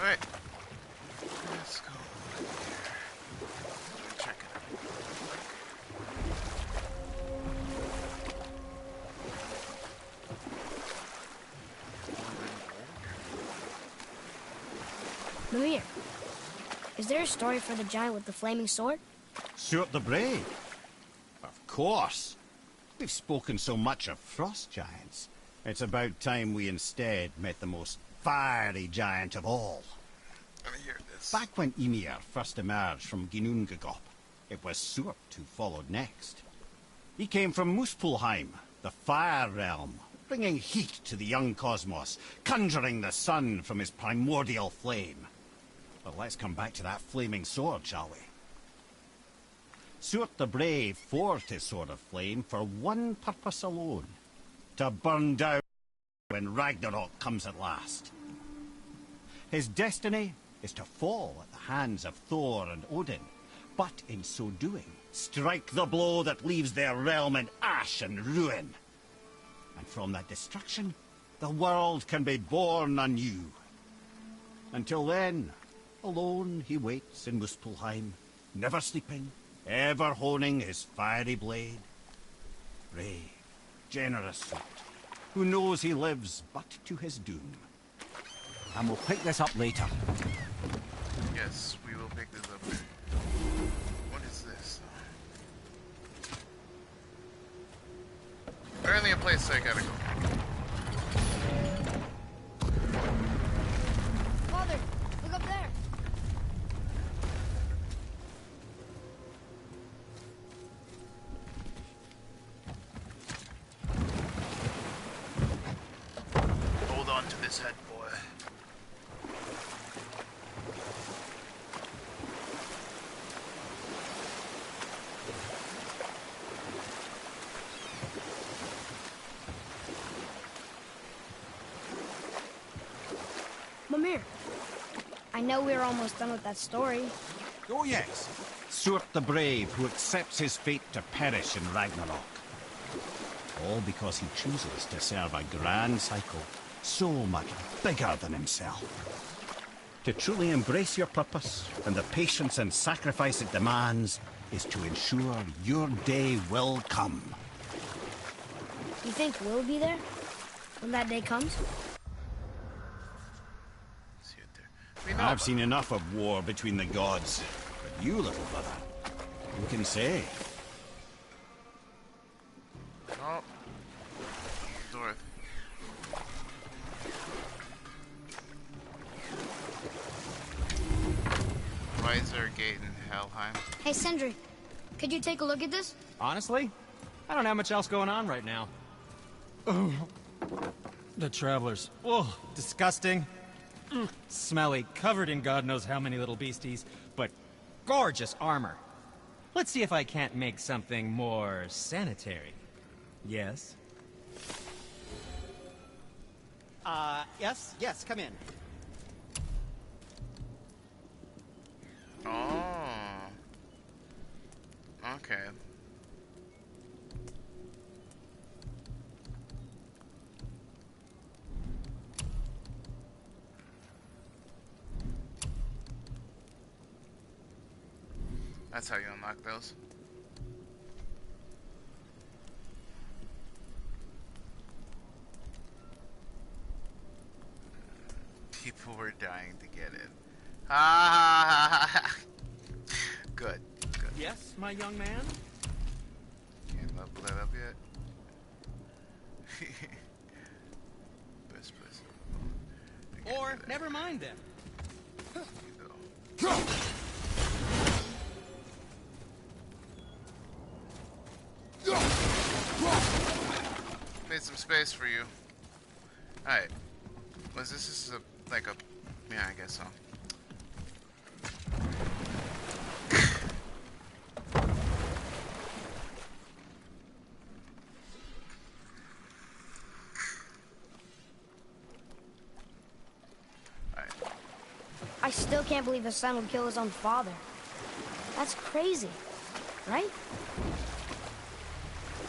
Alright. Let's go over here. Check it out. Mimir, is there a story for the giant with the flaming sword? Stuart the Brave? Of course. We've spoken so much of frost giants. It's about time we instead met the most fiery giant of all. Let me hear this. Back when Ymir first emerged from Ginnungagop, it was Stuart who followed next. He came from Muspelheim, the fire realm, bringing heat to the young cosmos, conjuring the sun from his primordial flame. But let's come back to that flaming sword, shall we? Stuart the Brave forged his sword of flame for one purpose alone: to burn down when Ragnarok comes at last. His destiny is to fall at the hands of Thor and Odin, but in so doing, strike the blow that leaves their realm in ash and ruin. And from that destruction, the world can be born anew. Until then, alone he waits in Muspelheim, never sleeping, ever honing his fiery blade. Brave, generous sort, who knows he lives but to his doom. And we'll pick this up later. Yes, we will pick this up. What is this? Apparently a place I gotta go. Father, look up there. Hold on to this head, boy. Mimir, I know we're almost done with that story. Oh yes, Stuart the Brave, who accepts his fate to perish in Ragnarok. All because he chooses to serve a grand cycle so much bigger than himself. To truly embrace your purpose and the patience and sacrifice it demands is to ensure your day will come. You think we'll be there when that day comes? See it there. We know I've about seen enough of war between the gods. But you, little brother, who can say? Oh. Dorothy. Why is there a gate in Helheim? Hey, Sindri, could you take a look at this? Honestly, I don't have much else going on right now. Oh, the travelers. Oh, disgusting. Smelly, covered in God knows how many little beasties, but gorgeous armor. Let's see if I can't make something more sanitary. Yes? Yes, come in. Oh. Okay. That's how you unlock those. people were dying to get in. Ah, good, good. Yes, my young man? Can't level that up yet. Best place. Or, never mind then. Made some space for you. Alright. Was this like a... Yeah, I guess so. Alright. I still can't believe his son would kill his own father. That's crazy, right?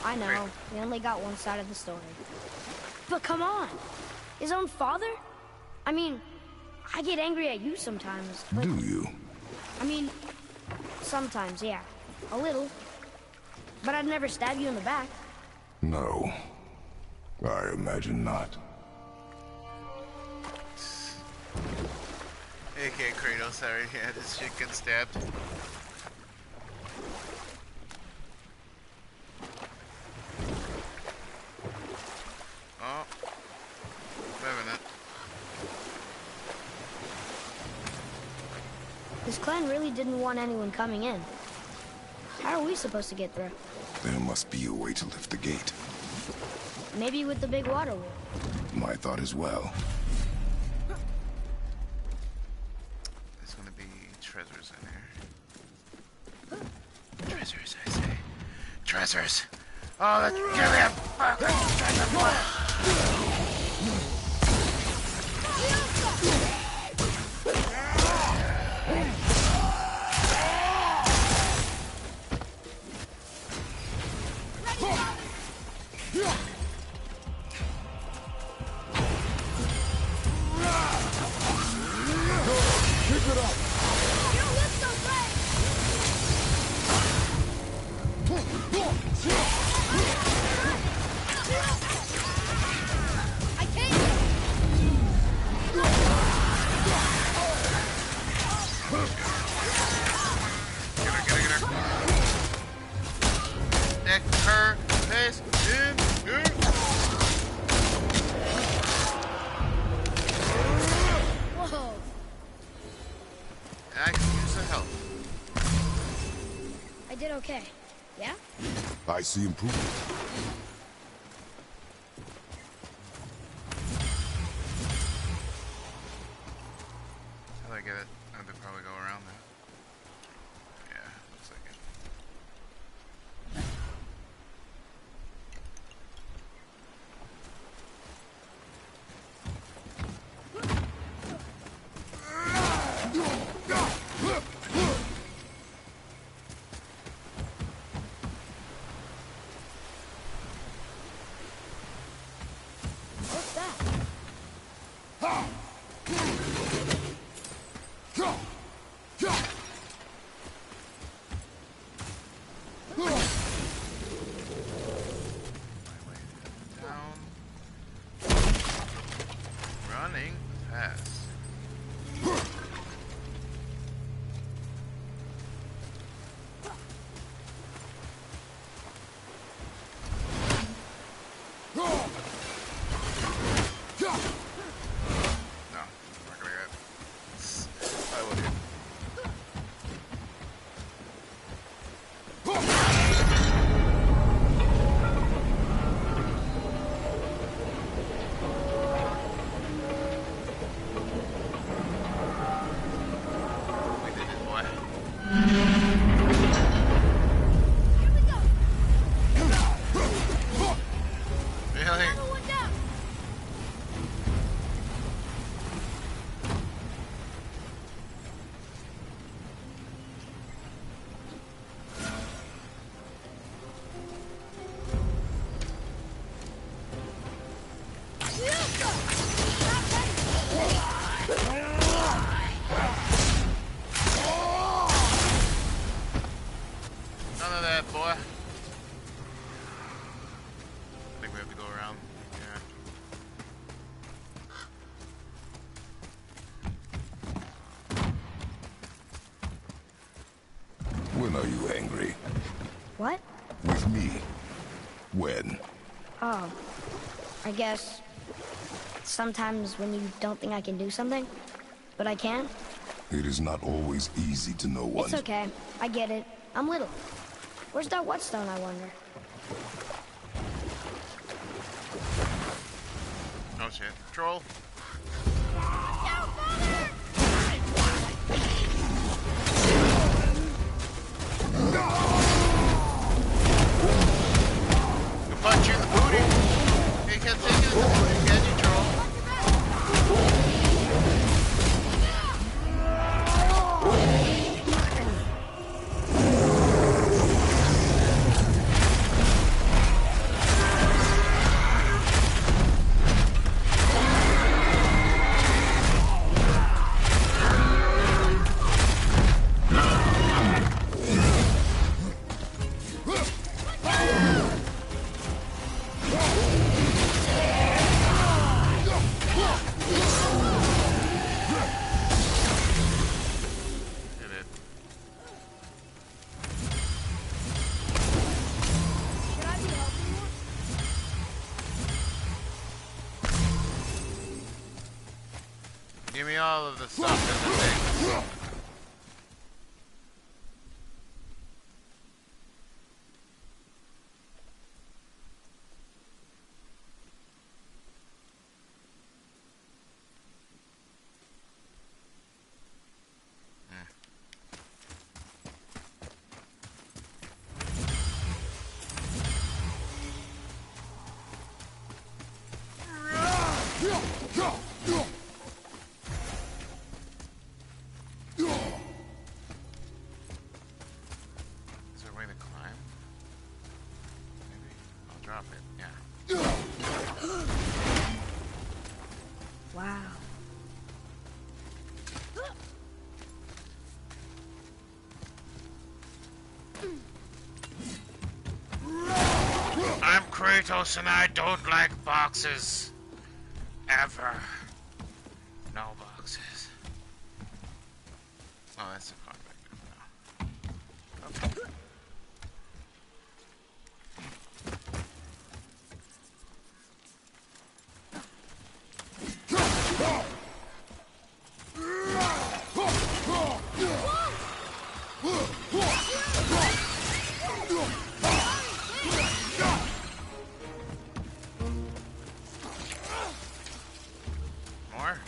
I know, we only got one side of the story. But come on! His own father? I mean, I get angry at you sometimes, but... Do you? I mean, sometimes, yeah. A little. But I'd never stab you in the back. No. I imagine not. AK Kratos already had his shit get stabbed. Oh. Wait a minute. This clan really didn't want anyone coming in. How are we supposed to get through? There must be a way to lift the gate. Maybe with the big water wheel. My thought as well. There's gonna be treasures in here. Treasures, I say. Treasures! Oh, let's give me a fucking treasure! Okay, yeah? I see improvement. How do I get it? I have to probably go around that. Yeah, looks like it. Really? When are you angry? What? With me. When? Oh, I guess sometimes when you don't think I can do something, but I can. It is not always easy to know one. It's okay. I get it. I'm little. Where's that whetstone, I wonder? Oh shit. Troll. He'll punch you in the booty. He can't take you in the booty, can you, troll? Did it. Should I be helping you? Give me all of the stuff in the thing. Is there a way to climb? Maybe. I'll drop it. Yeah. Wow. I'm Kratos and I don't like boxes. Ever. No boxes. Oh, that's a convict. No. Okay. More?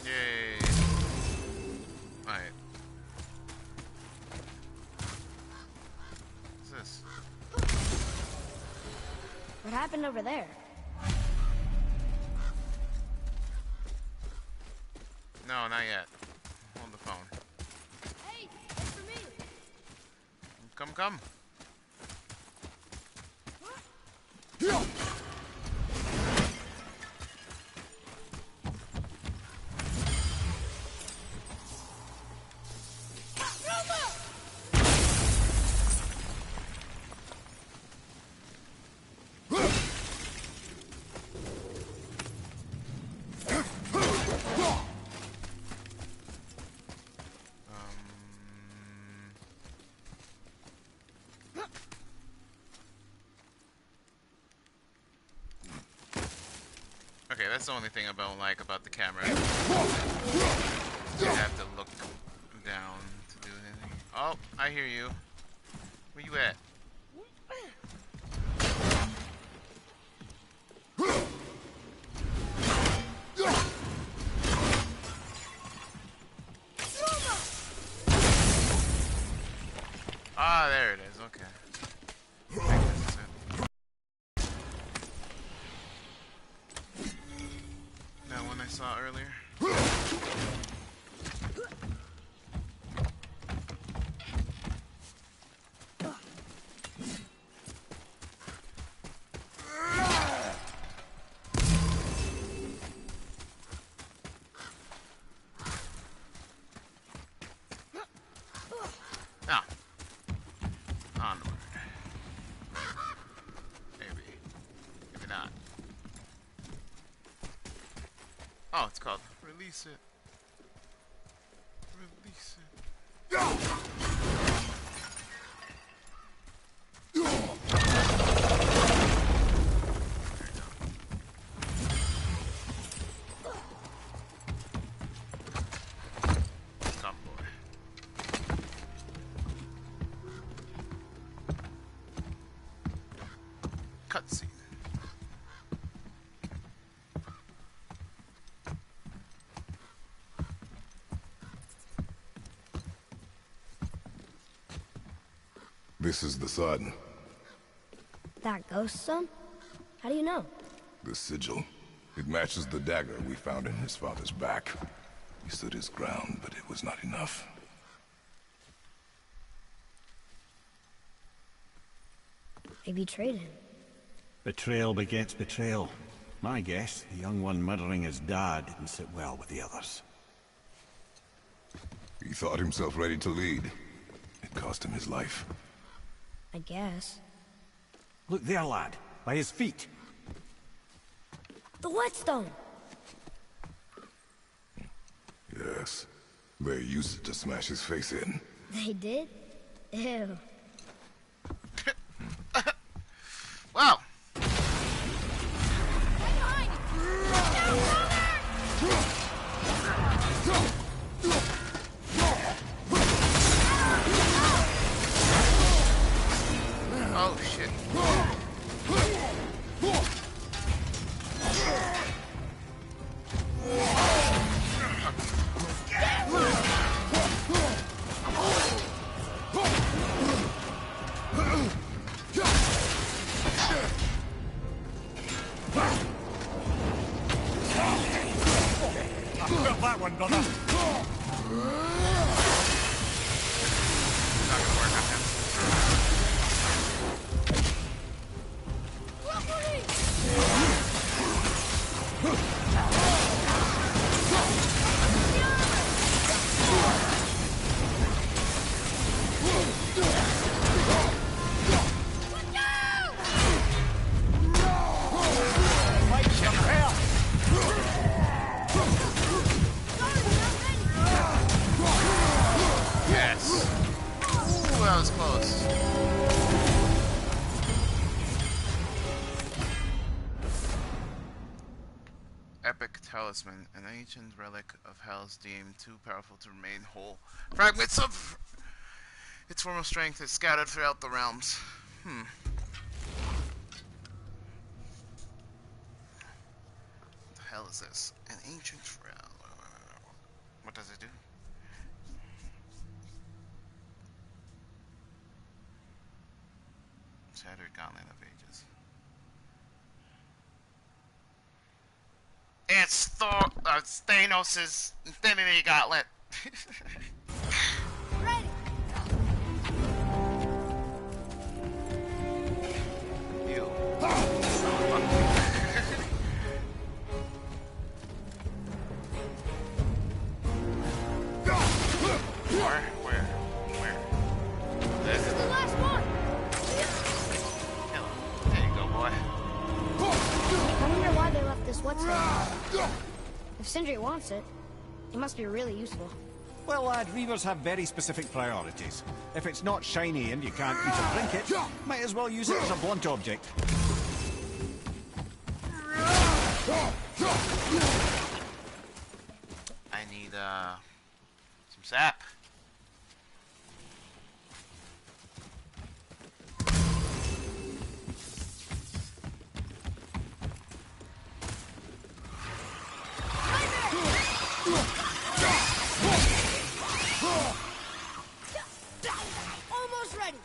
Yay. Alright. What's this? What happened over there? No, not yet. Hold the phone. Hey, it's for me. Come, come. Okay, that's the only thing I don't like about the camera. You have to look down to do anything. Oh, I hear you. Where you at? Ah, there it is. Okay. I guess that's it. That one I saw earlier. Now, onward. Oh, it's called Release It. Release it. Come, boy. Cutscene. This is the sun. That ghost son? How do you know? The sigil. It matches the dagger we found in his father's back. He stood his ground, but it was not enough. They betrayed him. Betrayal begets betrayal. My guess, the young one murdering his dad didn't sit well with the others. He thought himself ready to lead. It cost him his life. I guess. Look there, lad. By his feet. The whetstone! Yes. They used it to smash his face in. They did? Ew. Wow. Oh shit. Got that one, brother. Not gonna work on him. Yes. Ooh, that was close. Epic Talisman, an ancient relic of Hell's deemed too powerful to remain whole. Fragments of its form of strength is scattered throughout the realms. What the hell is this? An ancient realm. What does it do? Shattered Gauntlet of Ages. It's Thanos' Infinity Gauntlet. Ready! Ew. Where? This is The last one! kill him. There you go, boy. I wonder why they left this whetstone. If Sindri wants it, it must be really useful. Well, lad, reavers have very specific priorities. If it's not shiny and you can't eat or drink it, might as well use it as a blunt object. I need some sap. Almost ready!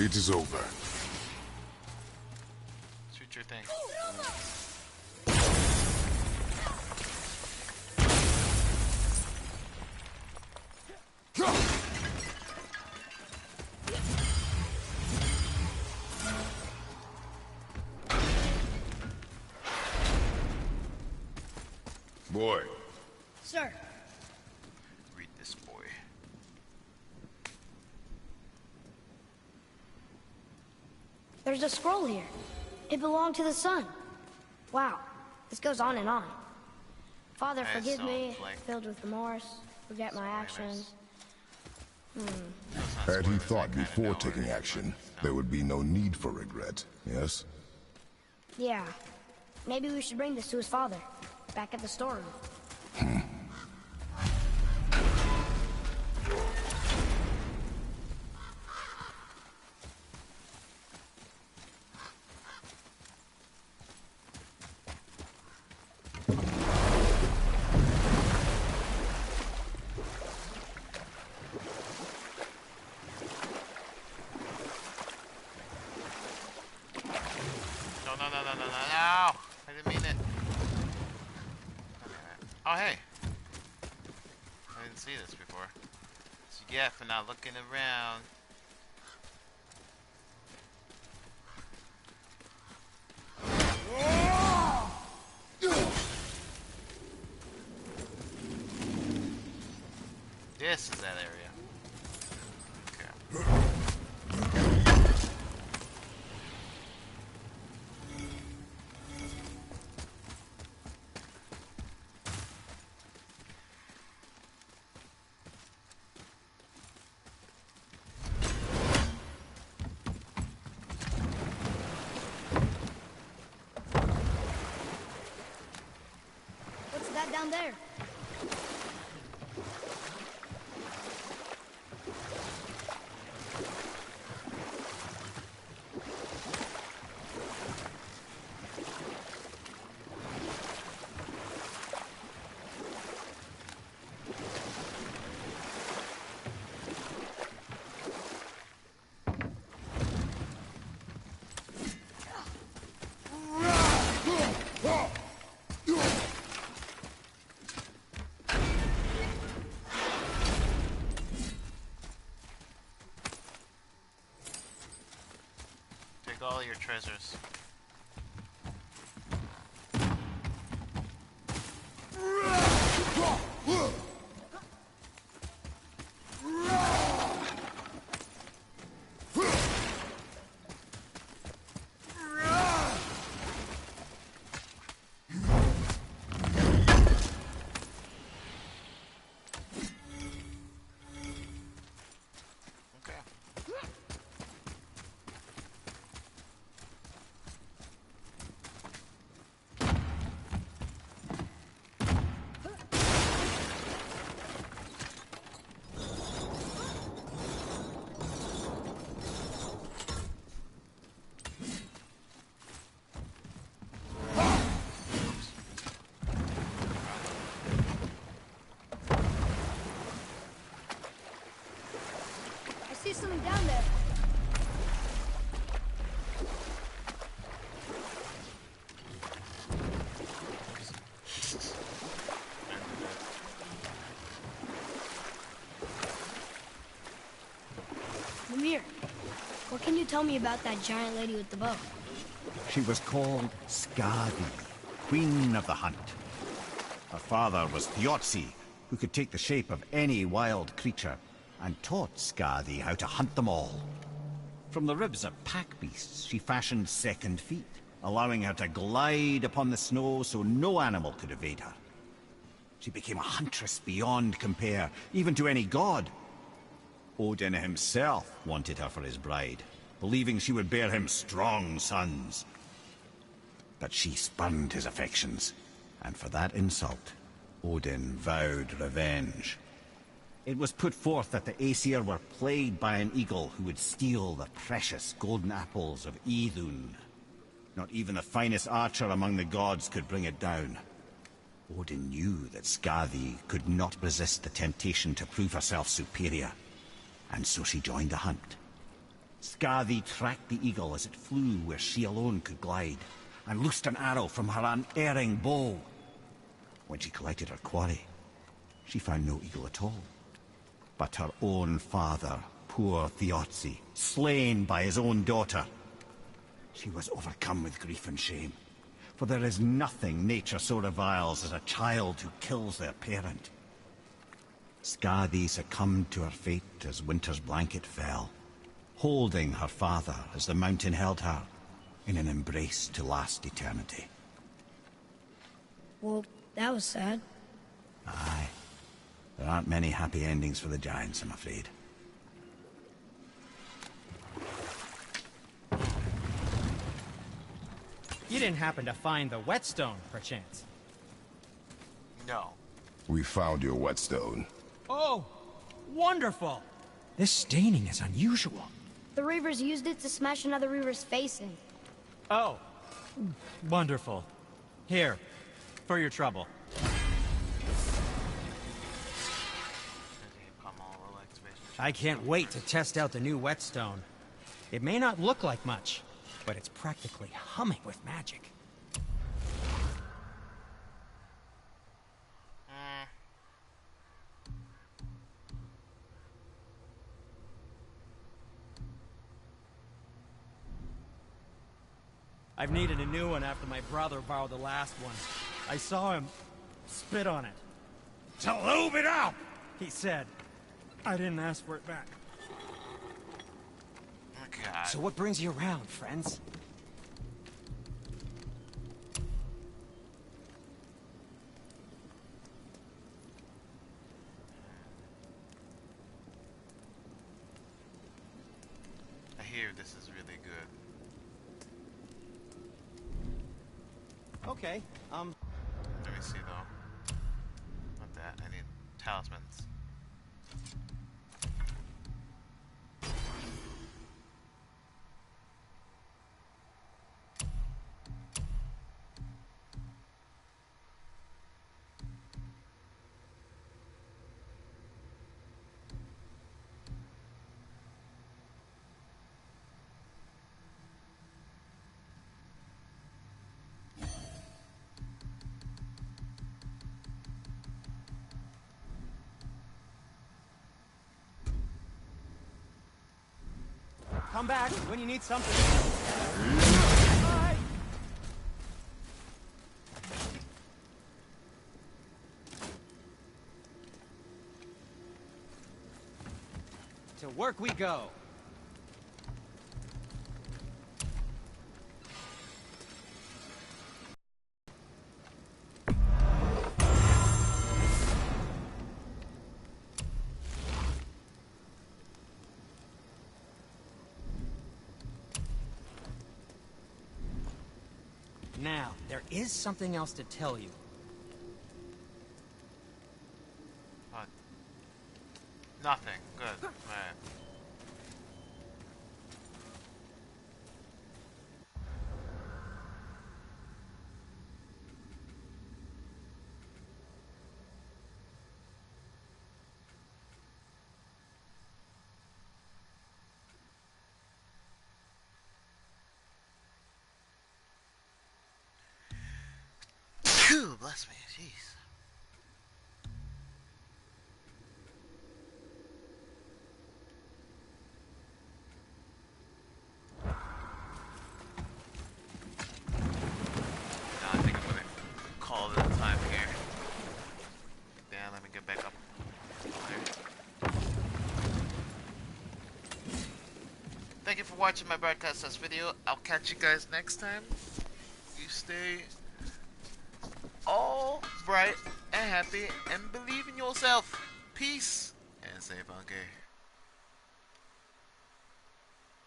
It is over. Shoot your thing. Boy. Sir, Read this, boy. there's a scroll here. It belonged to the sun. Wow, this goes on and on. Father, That is forgive so me, like filled with remorse, forget my actions. Had he thought before taking action, there would be no need for regret, yes? Yeah, maybe we should bring this to his father, back at the storeroom. No! I didn't mean it. Oh, hey. I didn't see this before. So you get for not looking around. This is that area. Okay. What's that down there? Take all your treasures. Okay. I see something down there. Mimir, what can you tell me about that giant lady with the bow? She was called Skadi, Queen of the Hunt. Her father was Thiotzi, who could take the shape of any wild creature, and taught Skadi how to hunt them all. From the ribs of pack beasts, she fashioned second feet, allowing her to glide upon the snow so no animal could evade her. She became a huntress beyond compare, even to any god. Odin himself wanted her for his bride, believing she would bear him strong sons. But she spurned his affections, and for that insult, Odin vowed revenge. It was put forth that the Aesir were plagued by an eagle who would steal the precious golden apples of Idun. Not even the finest archer among the gods could bring it down. Odin knew that Skadi could not resist the temptation to prove herself superior, and so she joined the hunt. Skadi tracked the eagle as it flew where she alone could glide, and loosed an arrow from her unerring bow. When she collected her quarry, she found no eagle at all, but her own father, poor Thiotzi, slain by his own daughter. She was overcome with grief and shame. For there is nothing nature so reviles as a child who kills their parent. Skadi succumbed to her fate as winter's blanket fell, holding her father as the mountain held her in an embrace to last eternity. Well, that was sad. Aye. There aren't many happy endings for the giants, I'm afraid. You didn't happen to find the whetstone, perchance? No. We found your whetstone. Oh, wonderful! This staining is unusual. The Reavers used it to smash another Reaver's face in. Oh, wonderful. Here, for your trouble. I can't wait to test out the new whetstone. It may not look like much, but it's practically humming with magic. I've needed a new one after my brother borrowed the last one. I saw him spit on it. To lube it up! He said. I didn't ask for it back. Oh, God. So what brings you around, friends? I hear this is really good. Okay, Let me see though. Not that. I need talismans. come back when you need something. Bye. To work we go. Now, there is something else to tell you. What? Nothing. Good. Alright. Phew, bless me, jeez. Now I think I'm gonna call it a time here. Yeah, let me get back up there. Thank you for watching my broadcast test video. I'll catch you guys next time. You stay all bright and happy and believe in yourself. Peace and stay funky.